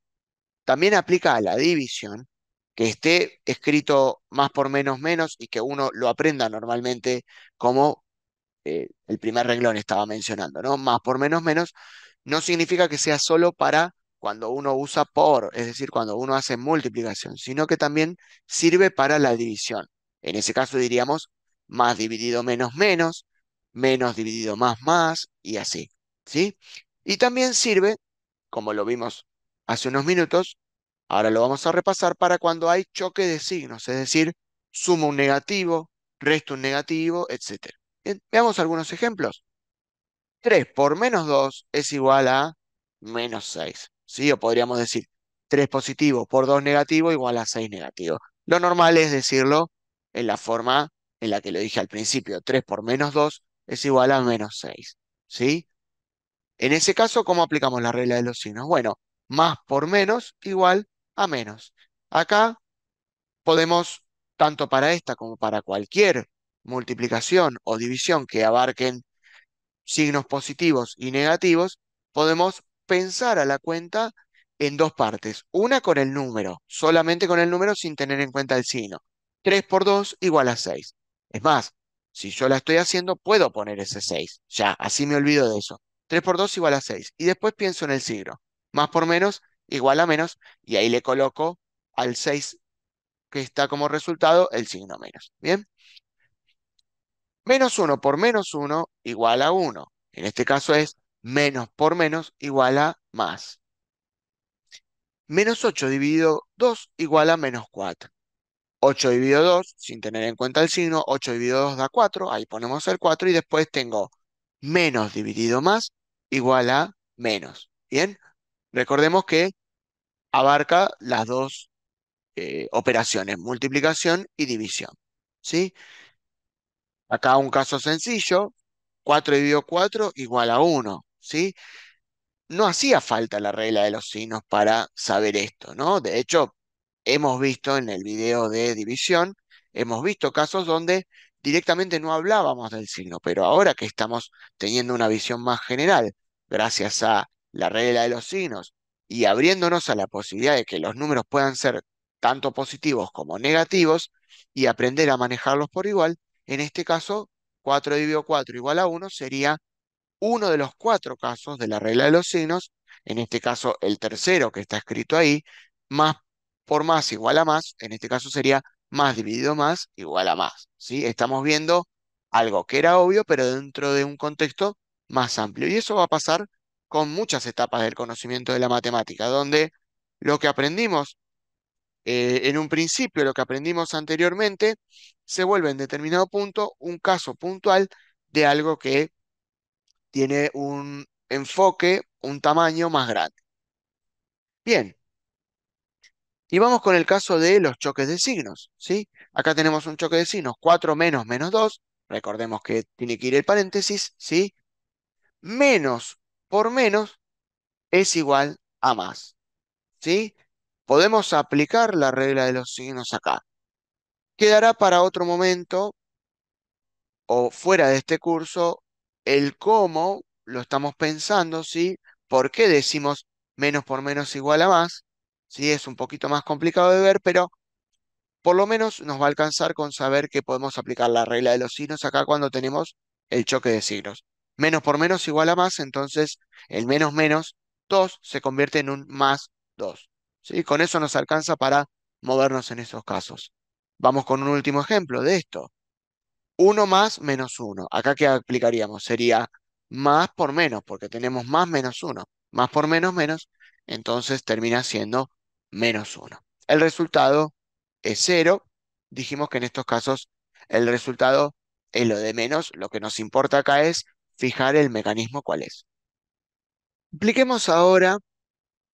Speaker 1: también aplica a la división, que esté escrito más por menos y que uno lo aprenda normalmente como el primer renglón estaba mencionando, ¿no? Más por menos, no significa que sea solo para cuando uno usa por, es decir, cuando uno hace multiplicación, sino que también sirve para la división. En ese caso diríamos más dividido menos, menos dividido más, y así, ¿sí? Y también sirve, como lo vimos hace unos minutos, ahora lo vamos a repasar para cuando hay choque de signos, es decir, suma un negativo, resta un negativo, etc. Bien, veamos algunos ejemplos. 3 por -2 es igual a -6. ¿Sí? O podríamos decir 3 positivo por 2 negativo igual a 6 negativo. Lo normal es decirlo en la forma en la que lo dije al principio. 3 por -2 es igual a -6. ¿Sí? En ese caso, ¿cómo aplicamos la regla de los signos? Bueno, más por menos igual a menos. Acá podemos, tanto para esta como para cualquier multiplicación o división que abarquen signos positivos y negativos, podemos pensar a la cuenta en dos partes. Una con el número, solamente con el número sin tener en cuenta el signo. 3 por 2 igual a 6. Es más, si yo la estoy haciendo, puedo poner ese 6. Ya, así me olvido de eso. 3 por 2 igual a 6. Y después pienso en el signo. Más por menos igual a menos. Y ahí le coloco al 6 que está como resultado el signo menos. ¿Bien? Menos uno por menos uno igual a uno. En este caso es menos por menos igual a más. Menos 8 dividido 2 igual a menos 4. 8 dividido 2, sin tener en cuenta el signo, 8 dividido 2 da 4. Ahí ponemos el 4 y después tengo menos dividido más igual a menos. Bien, recordemos que abarca las dos operaciones, multiplicación y división. ¿Sí? Acá un caso sencillo, 4 dividido 4 igual a uno. ¿Sí? No hacía falta la regla de los signos para saber esto, ¿no? De hecho, hemos visto en el video de división, hemos visto casos donde directamente no hablábamos del signo, pero ahora que estamos teniendo una visión más general, gracias a la regla de los signos y abriéndonos a la posibilidad de que los números puedan ser tanto positivos como negativos y aprender a manejarlos por igual, en este caso, 4 dividido 4 igual a uno sería uno de los cuatro casos de la regla de los signos, en este caso el tercero que está escrito ahí, más por más igual a más, en este caso sería más dividido más igual a más, ¿sí? Estamos viendo algo que era obvio, pero dentro de un contexto más amplio. Y eso va a pasar con muchas etapas del conocimiento de la matemática, donde lo que aprendimos en un principio, lo que aprendimos anteriormente, se vuelve en determinado punto un caso puntual de algo que tiene un enfoque, un tamaño más grande. Bien, y vamos con el caso de los choques de signos, ¿sí? Acá tenemos un choque de signos, 4 menos menos 2, recordemos que tiene que ir el paréntesis, ¿sí? Menos por menos es igual a más, ¿sí? Podemos aplicar la regla de los signos acá. Quedará para otro momento o fuera de este curso el cómo lo estamos pensando, ¿sí? ¿Por qué decimos menos por menos igual a más? ¿Sí? Es un poquito más complicado de ver, pero por lo menos nos va a alcanzar con saber que podemos aplicar la regla de los signos acá cuando tenemos el choque de signos. Menos por menos igual a más, entonces el menos menos 2 se convierte en un más 2. ¿Sí? Con eso nos alcanza para movernos en esos casos. Vamos con un último ejemplo de esto. Uno más menos uno. Acá, ¿qué aplicaríamos? Sería más por menos, porque tenemos más menos uno. Más por menos menos, entonces termina siendo menos uno. El resultado es cero. Dijimos que en estos casos el resultado es lo de menos. Lo que nos importa acá es fijar el mecanismo cuál es. Apliquemos ahora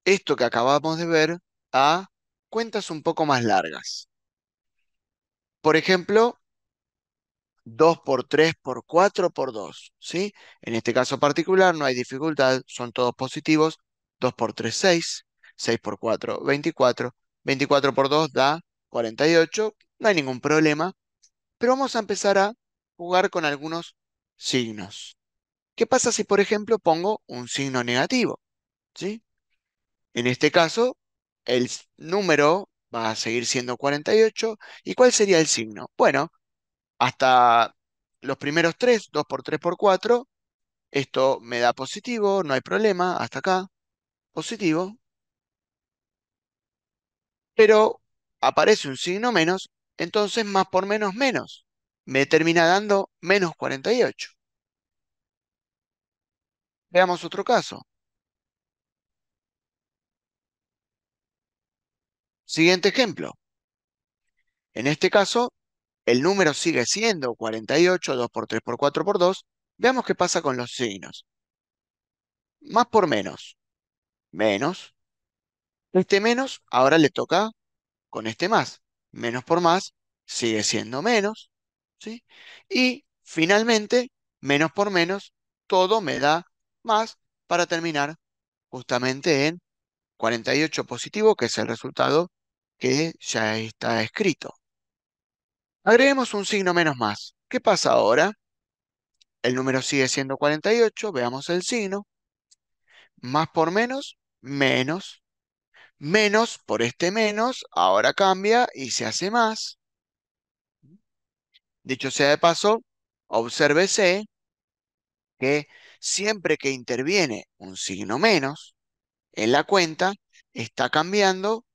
Speaker 1: esto que acabamos de ver a cuentas un poco más largas. Por ejemplo, 2 por 3 por 4 por 2, ¿sí? En este caso particular no hay dificultad, son todos positivos. 2 por 3, 6. 6 por 4, 24. 24 por 2 da 48. No hay ningún problema. Pero vamos a empezar a jugar con algunos signos. ¿Qué pasa si, por ejemplo, pongo un signo negativo? ¿Sí? En este caso, número va a seguir siendo 48. ¿Y cuál sería el signo? Bueno, hasta los primeros tres, 2 por 3 por 4, esto me da positivo, no hay problema, hasta acá, positivo, pero aparece un signo menos, entonces más por menos menos, me termina dando menos 48. Veamos otro caso. Siguiente ejemplo. En este caso, el número sigue siendo 48, 2 por 3 por 4 por 2. Veamos qué pasa con los signos. Más por menos, menos. Este menos ahora le toca con este más. Menos por más sigue siendo menos, ¿sí? Y finalmente, menos por menos, todo me da más para terminar justamente en 48 positivo, que es el resultado que ya está escrito. Agreguemos un signo menos más. ¿Qué pasa ahora? el número sigue siendo 48, veamos el signo, más por menos, menos, menos por este menos, ahora cambia y se hace más. Dicho sea de paso, obsérvese que siempre que interviene un signo menos en la cuenta, está cambiando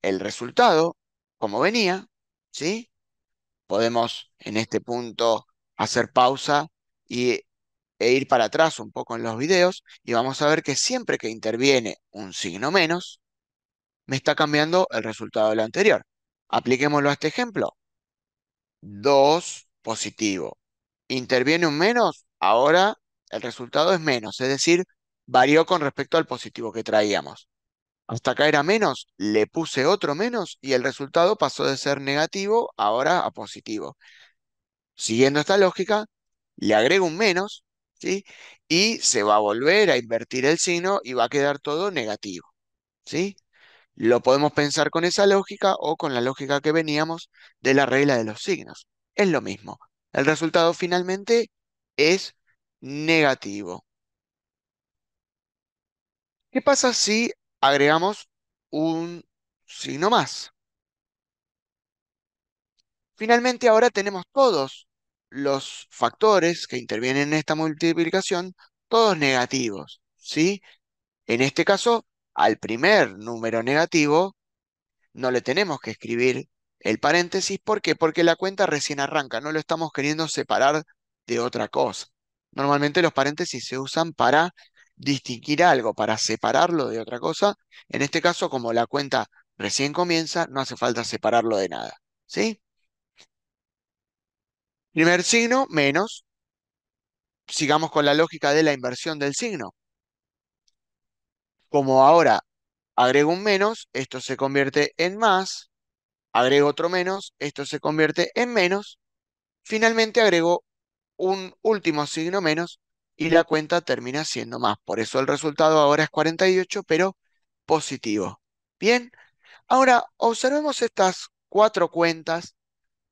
Speaker 1: el resultado como venía, ¿sí? Podemos en este punto hacer pausa y, e ir para atrás un poco en los videos y vamos a ver que siempre que interviene un signo menos, me está cambiando el resultado de lo anterior. Apliquémoslo a este ejemplo. 2 positivo. Interviene un menos, ahora el resultado es menos, es decir, varió con respecto al positivo que traíamos. Hasta acá era menos, le puse otro menos y el resultado pasó de ser negativo ahora a positivo. Siguiendo esta lógica, le agrego un menos, ¿sí? Y se va a volver a invertir el signo y va a quedar todo negativo, ¿sí? Lo podemos pensar con esa lógica o con la lógica que veníamos de la regla de los signos. Es lo mismo. El resultado finalmente es negativo. ¿Qué pasa si agregamos un signo más? Finalmente ahora tenemos todos los factores que intervienen en esta multiplicación, todos negativos, ¿sí? En este caso, al primer número negativo no le tenemos que escribir el paréntesis. ¿Por qué? Porque la cuenta recién arranca, no lo estamos queriendo separar de otra cosa. Normalmente los paréntesis se usan para distinguir algo, para separarlo de otra cosa. En este caso, como la cuenta recién comienza, no hace falta separarlo de nada, ¿sí? Primer signo, menos. Sigamos con la lógica de la inversión del signo. Como ahora agrego un menos, esto se convierte en más. Agrego otro menos, esto se convierte en menos. Finalmente agrego un último signo menos y la cuenta termina siendo más. Por eso el resultado ahora es 48, pero positivo. Bien, ahora observemos estas cuatro cuentas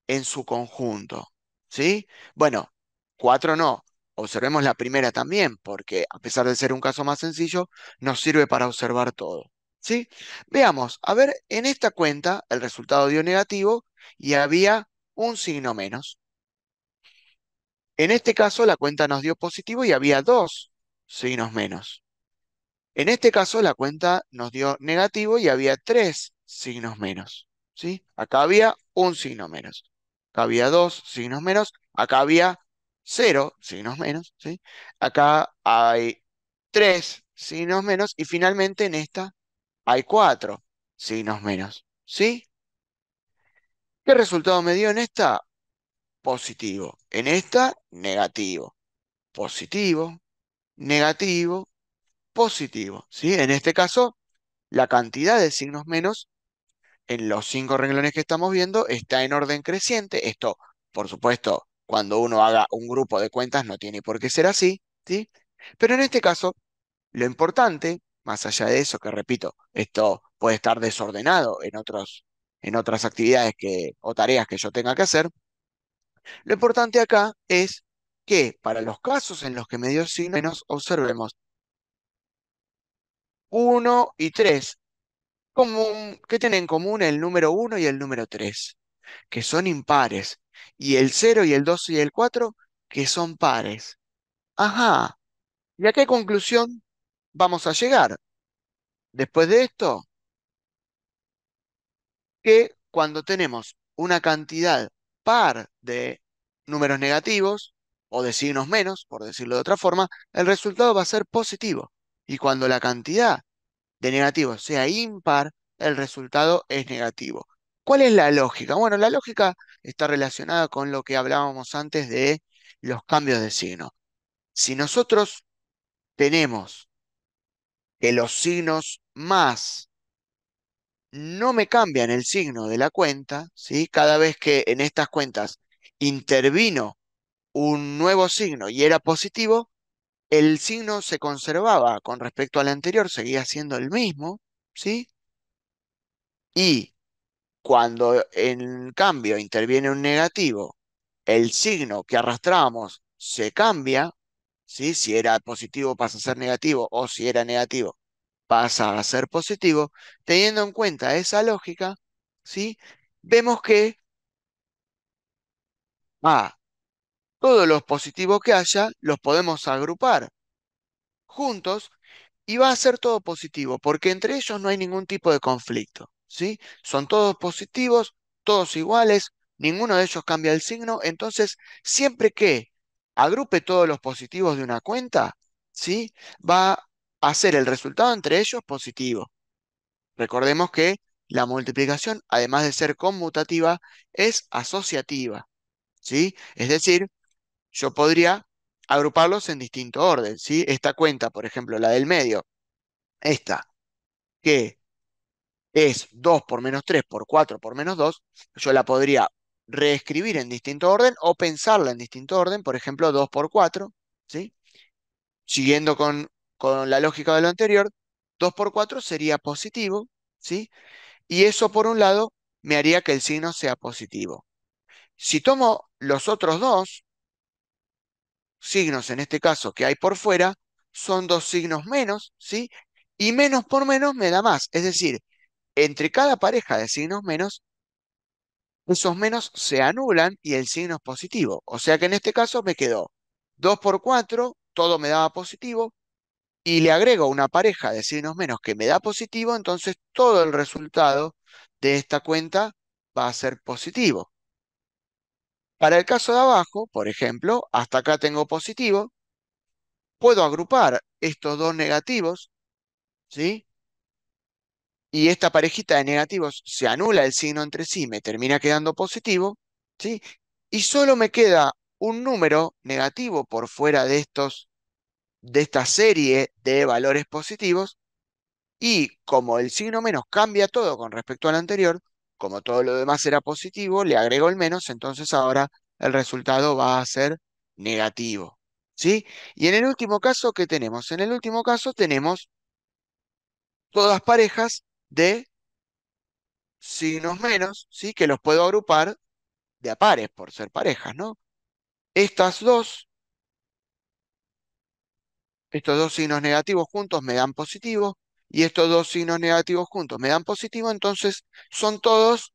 Speaker 1: en su conjunto, ¿sí? Bueno, cuatro no. Observemos la primera también, porque a pesar de ser un caso más sencillo, nos sirve para observar todo, ¿sí? Veamos, a ver, en esta cuenta el resultado dio negativo y había un signo menos. En este caso la cuenta nos dio positivo y había dos signos menos. En este caso la cuenta nos dio negativo y había tres signos menos, ¿sí? Acá había un signo menos. Acá había dos signos menos. Acá había cero signos menos, ¿sí? Acá hay tres signos menos y finalmente en esta hay cuatro signos menos, ¿sí? ¿Qué resultado me dio en esta? Positivo. En esta, negativo. Positivo, negativo, positivo, ¿sí? En este caso, la cantidad de signos menos en los cinco renglones que estamos viendo está en orden creciente. Esto, por supuesto, cuando uno haga un grupo de cuentas no tiene por qué ser así, ¿sí? Pero en este caso, lo importante, más allá de eso, que repito, esto puede estar desordenado en otras actividades o tareas que yo tenga que hacer, lo importante acá es que para los casos en los que me dio signos menos, observemos uno y 3 ¿qué tienen en común el número uno y el número 3? Que son impares. Y el cero y el 2 y el 4 que son pares. Ajá. ¿Y a qué conclusión vamos a llegar? Después de esto, que cuando tenemos una cantidad par de números negativos o de signos menos, por decirlo de otra forma, el resultado va a ser positivo. Y cuando la cantidad de negativos sea impar, el resultado es negativo. ¿Cuál es la lógica? Bueno, la lógica está relacionada con lo que hablábamos antes de los cambios de signo. Si nosotros tenemos que los signos más no me cambian el signo de la cuenta, ¿sí? Cada vez que en estas cuentas intervino un nuevo signo y era positivo, el signo se conservaba con respecto al anterior, seguía siendo el mismo, ¿sí? Y cuando en cambio interviene un negativo, el signo que arrastrábamos se cambia, ¿sí? Si era positivo pasa a ser negativo o si era negativo pasa a ser positivo, teniendo en cuenta esa lógica, ¿sí? Vemos que todos los positivos que haya los podemos agrupar juntos y va a ser todo positivo, porque entre ellos no hay ningún tipo de conflicto, ¿sí? Son todos positivos, todos iguales, ninguno de ellos cambia el signo, entonces siempre que agrupe todos los positivos de una cuenta, ¿sí? Va a ser el resultado entre ellos positivo. Recordemos que la multiplicación, además de ser conmutativa, es asociativa, ¿sí? Es decir, yo podría agruparlos en distinto orden, ¿sí? Esta cuenta, por ejemplo, la del medio, esta, que es 2 por menos 3 por 4 por menos 2, yo la podría reescribir en distinto orden o pensarla en distinto orden, por ejemplo, 2 por 4, ¿sí? Siguiendo con la lógica de lo anterior, 2 por 4 sería positivo, ¿sí? Y eso, por un lado, me haría que el signo sea positivo. Si tomo los otros dos signos, en este caso, que hay por fuera, son dos signos menos, ¿sí? Y menos por menos me da más. Es decir, entre cada pareja de signos menos, esos menos se anulan y el signo es positivo. O sea que en este caso me quedó 2 por 4, todo me daba positivo, y le agrego una pareja de signos menos que me da positivo, entonces todo el resultado de esta cuenta va a ser positivo. Para el caso de abajo, por ejemplo, hasta acá tengo positivo, puedo agrupar estos dos negativos, ¿sí? Y esta parejita de negativos se anula el signo entre sí, me termina quedando positivo, ¿sí? Y solo me queda un número negativo por fuera de esta serie de valores positivos, y como el signo menos cambia todo con respecto al anterior, como todo lo demás era positivo, le agrego el menos, entonces ahora el resultado va a ser negativo, ¿sí? Y en el último caso, ¿qué tenemos? En el último caso tenemos todas parejas de signos menos, ¿sí? Que los puedo agrupar de a pares por ser parejas, ¿no? Estas dos, estos dos signos negativos juntos me dan positivo y estos dos signos negativos juntos me dan positivo, entonces son todos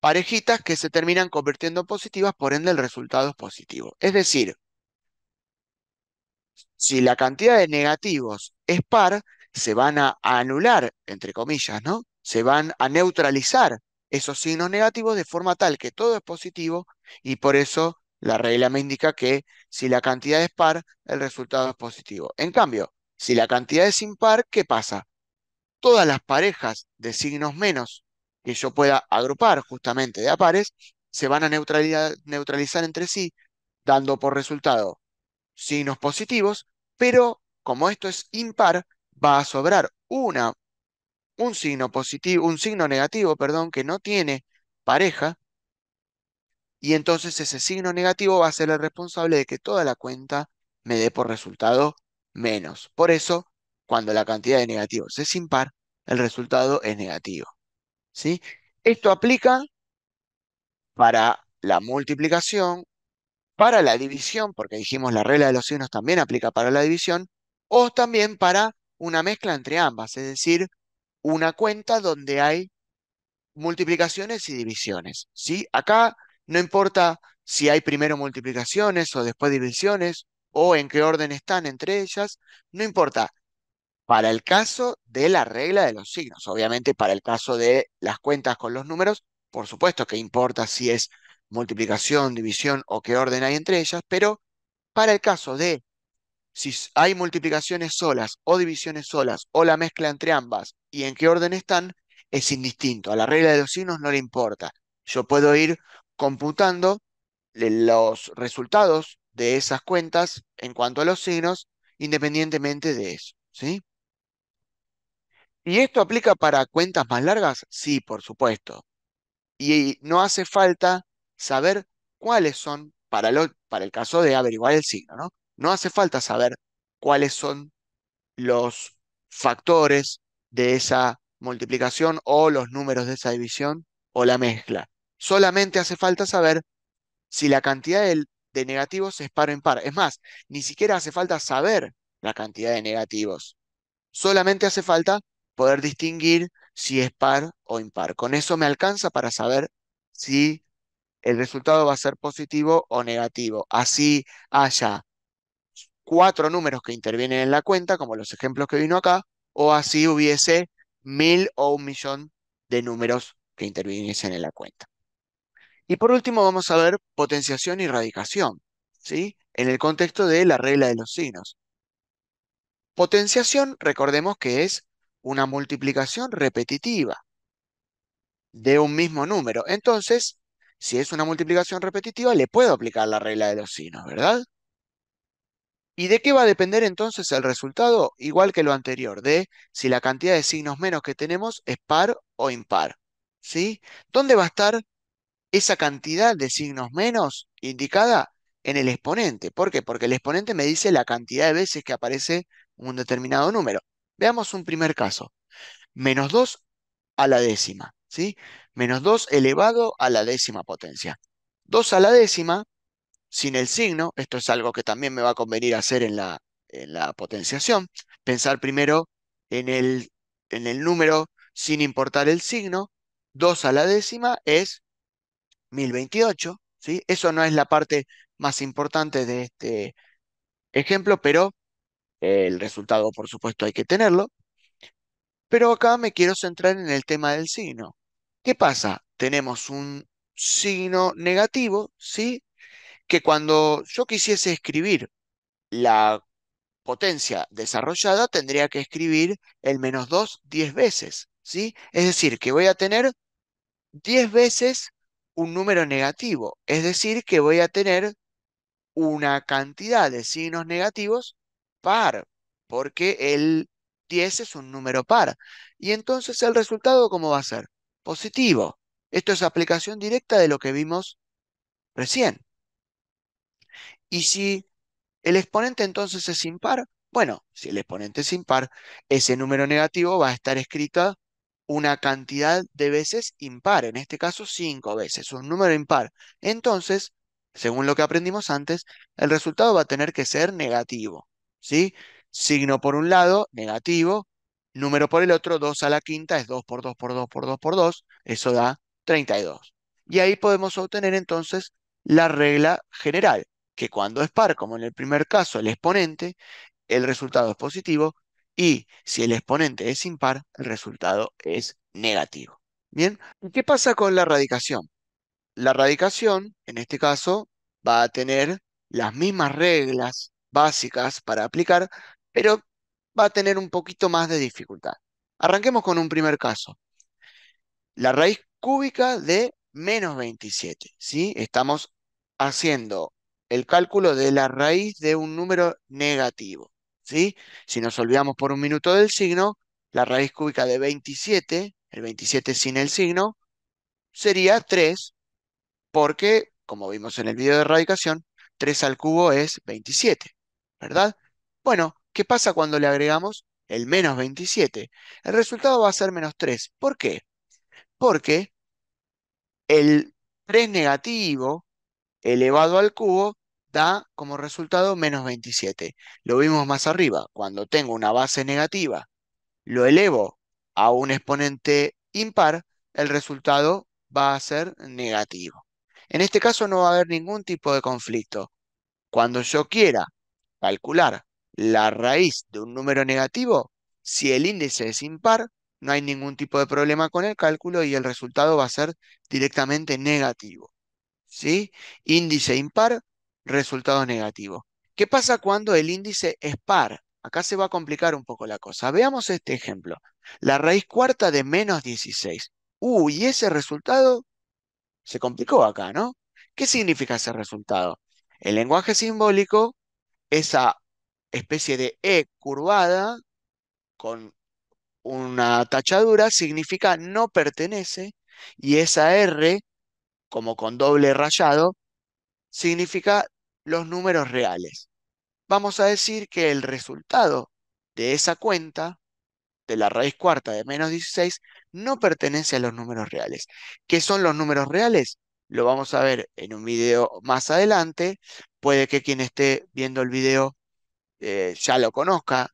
Speaker 1: parejitas que se terminan convirtiendo en positivas, por ende el resultado es positivo. Es decir, si la cantidad de negativos es par, se van a anular, entre comillas, ¿no? Se van a neutralizar esos signos negativos de forma tal que todo es positivo, y por eso la regla me indica que si la cantidad es par, el resultado es positivo. En cambio, si la cantidad es impar, ¿qué pasa? Todas las parejas de signos menos que yo pueda agrupar justamente de a pares se van a neutralizar entre sí, dando por resultado signos positivos, pero como esto es impar, va a sobrar un signo positivo, un signo negativo, perdón, que no tiene pareja, y entonces ese signo negativo va a ser el responsable de que toda la cuenta me dé por resultado menos. Por eso, cuando la cantidad de negativos es impar, el resultado es negativo, ¿sí? Esto aplica para la multiplicación, para la división, porque dijimos la regla de los signos también aplica para la división, o también para una mezcla entre ambas, es decir, una cuenta donde hay multiplicaciones y divisiones, ¿sí? Acá no importa si hay primero multiplicaciones o después divisiones, o en qué orden están entre ellas, no importa. Para el caso de la regla de los signos, obviamente para el caso de las cuentas con los números, por supuesto que importa si es multiplicación, división o qué orden hay entre ellas, pero para el caso de si hay multiplicaciones solas o divisiones solas o la mezcla entre ambas y en qué orden están, es indistinto. A la regla de los signos no le importa. Yo puedo ir computando los resultados de esas cuentas en cuanto a los signos, independientemente de eso, ¿sí? ¿Y esto aplica para cuentas más largas? Sí, por supuesto. Y no hace falta saber cuáles son, para el caso de averiguar el signo, ¿no? No hace falta saber cuáles son los factores de esa multiplicación o los números de esa división o la mezcla. Solamente hace falta saber si la cantidad de negativos es par o impar. Es más, ni siquiera hace falta saber la cantidad de negativos. Solamente hace falta poder distinguir si es par o impar. Con eso me alcanza para saber si el resultado va a ser positivo o negativo. Así haya cuatro números que intervienen en la cuenta, como los ejemplos que vino acá, o así hubiese 1000 o 1.000.000 de números que interviniesen en la cuenta. Y por último vamos a ver potenciación y radicación, ¿sí? En el contexto de la regla de los signos. Potenciación, recordemos que es una multiplicación repetitiva de un mismo número. Entonces, si es una multiplicación repetitiva, le puedo aplicar la regla de los signos, ¿verdad? ¿Y de qué va a depender entonces el resultado? Igual que lo anterior, de si la cantidad de signos menos que tenemos es par o impar, ¿sí? ¿Dónde va a estar esa cantidad de signos menos indicada? En el exponente? ¿Por qué? Porque el exponente me dice la cantidad de veces que aparece un determinado número. Veamos un primer caso. -2 a la décima, ¿sí? -2 elevado a la décima potencia. 2 a la décima, sin el signo, esto es algo que también me va a convenir hacer en la potenciación. Pensar primero en en el número sin importar el signo. 2 a la décima es 1028, ¿sí? Eso no es la parte más importante de este ejemplo, pero el resultado, por supuesto, hay que tenerlo. Pero acá me quiero centrar en el tema del signo. ¿Qué pasa? Tenemos un signo negativo, ¿sí? Que cuando yo quisiese escribir la potencia desarrollada, tendría que escribir el -2 10 veces, ¿sí? Es decir, que voy a tener 10 veces un número negativo. Es decir, que voy a tener una cantidad de signos negativos par, porque el 10 es un número par. Y entonces el resultado, ¿cómo va a ser? Positivo. Esto es aplicación directa de lo que vimos recién. Y si el exponente entonces es impar, bueno, si el exponente es impar, ese número negativo va a estar escrita una cantidad de veces impar, en este caso 5 veces, un número impar. Entonces, según lo que aprendimos antes, el resultado va a tener que ser negativo, ¿sí? Signo por un lado, negativo, número por el otro, 2 a la quinta es 2 por 2 por 2 por 2 por 2, eso da 32. Y ahí podemos obtener entonces la regla general, que cuando es par, como en el primer caso, el exponente, el resultado es positivo, y si el exponente es impar, el resultado es negativo. Bien, ¿y qué pasa con la radicación? La radicación, en este caso, va a tener las mismas reglas básicas para aplicar, pero va a tener un poquito más de dificultad. Arranquemos con un primer caso. La raíz cúbica de -27, ¿sí? Estamos haciendo el cálculo de la raíz de un número negativo, ¿sí? Si nos olvidamos por un minuto del signo, la raíz cúbica de 27, el 27 sin el signo, sería 3, porque, como vimos en el video de radicación, 3 al cubo es 27, ¿verdad? Bueno, ¿qué pasa cuando le agregamos el -27? El resultado va a ser -3. ¿Por qué? Porque el 3 negativo elevado al cubo da como resultado -27. Lo vimos más arriba. Cuando tengo una base negativa, lo elevo a un exponente impar, el resultado va a ser negativo. En este caso no va a haber ningún tipo de conflicto. Cuando yo quiera calcular la raíz de un número negativo, si el índice es impar, no hay ningún tipo de problema con el cálculo y el resultado va a ser directamente negativo. ¿Sí? Índice impar, resultado negativo. ¿Qué pasa cuando el índice es par? Acá se va a complicar un poco la cosa. Veamos este ejemplo. La raíz cuarta de -16. Y ese resultado se complicó acá, ¿no? ¿Qué significa ese resultado? El lenguaje simbólico, esa especie de E curvada con una tachadura, significa no pertenece, y esa R, como con doble rayado, significa los números reales. Vamos a decir que el resultado de esa cuenta, de la raíz cuarta de -16, no pertenece a los números reales. ¿Qué son los números reales? lo vamos a ver en un video más adelante. Puede que quien esté viendo el video ya lo conozca,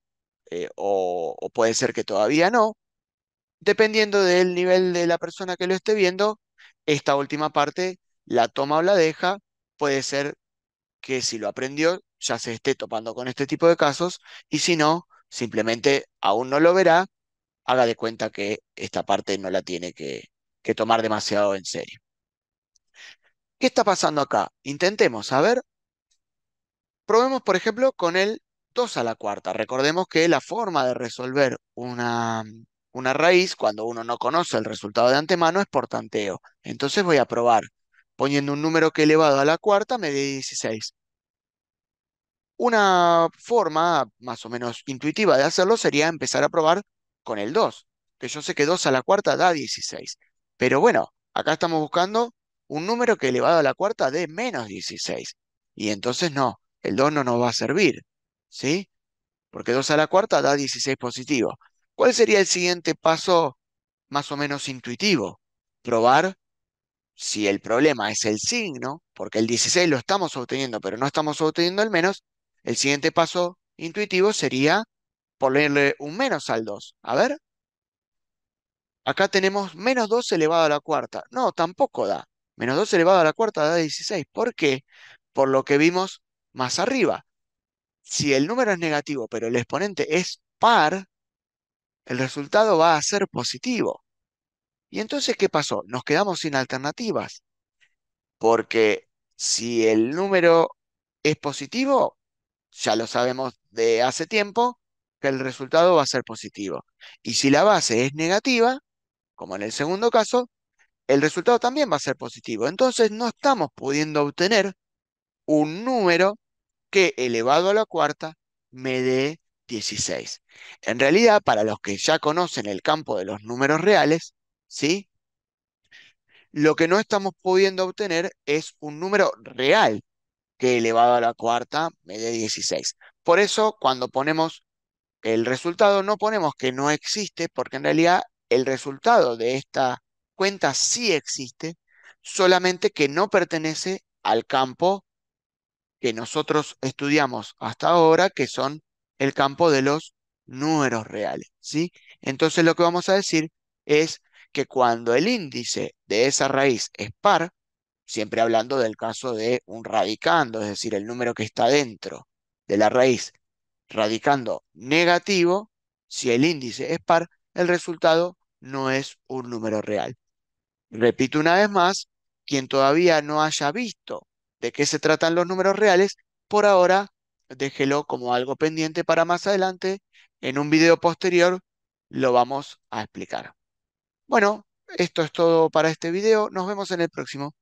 Speaker 1: o puede ser que todavía no. Dependiendo del nivel de la persona que lo esté viendo, esta última parte la toma o la deja. Puede ser que si lo aprendió ya se esté topando con este tipo de casos, y si no, simplemente aún no lo verá. Haga de cuenta que esta parte no la tiene que tomar demasiado en serio. ¿Qué está pasando acá? Intentemos, a ver, probemos por ejemplo con el 2 a la cuarta. Recordemos que la forma de resolver una raíz cuando uno no conoce el resultado de antemano es por tanteo. Entonces voy a probar poniendo un número que elevado a la cuarta me dé 16. Una forma más o menos intuitiva de hacerlo sería empezar a probar con el 2, que yo sé que 2 a la cuarta da 16. Pero bueno, acá estamos buscando un número que elevado a la cuarta dé menos 16. Y entonces no, el 2 no nos va a servir, ¿sí? Porque 2 a la cuarta da 16 positivo. ¿Cuál sería el siguiente paso más o menos intuitivo? Probar si el problema es el signo, porque el 16 lo estamos obteniendo, pero no estamos obteniendo el menos. El siguiente paso intuitivo sería ponerle un menos al 2. A ver, acá tenemos menos 2 elevado a la cuarta. No, tampoco da. Menos 2 elevado a la cuarta da 16. ¿Por qué? Por lo que vimos más arriba. Si el número es negativo, pero el exponente es par, el resultado va a ser positivo. ¿Y entonces qué pasó? Nos quedamos sin alternativas, porque si el número es positivo, ya lo sabemos de hace tiempo, que el resultado va a ser positivo. Y si la base es negativa, como en el segundo caso, el resultado también va a ser positivo. Entonces no estamos pudiendo obtener un número que elevado a la cuarta me dé 16. En realidad, para los que ya conocen el campo de los números reales, ¿sí? Lo que no estamos pudiendo obtener es un número real que elevado a la cuarta me dé 16. Por eso, cuando ponemos el resultado, no ponemos que no existe, porque en realidad el resultado de esta cuenta sí existe, solamente que no pertenece al campo que nosotros estudiamos hasta ahora, que son el campo de los números reales, ¿sí? Entonces lo que vamos a decir es que cuando el índice de esa raíz es par, siempre hablando del caso de un radicando, es decir, el número que está dentro de la raíz, radicando negativo, si el índice es par, el resultado no es un número real. Repito una vez más, quien todavía no haya visto de qué se tratan los números reales, por ahora déjelo como algo pendiente para más adelante. En un video posterior lo vamos a explicar. Bueno, esto es todo para este video. Nos vemos en el próximo.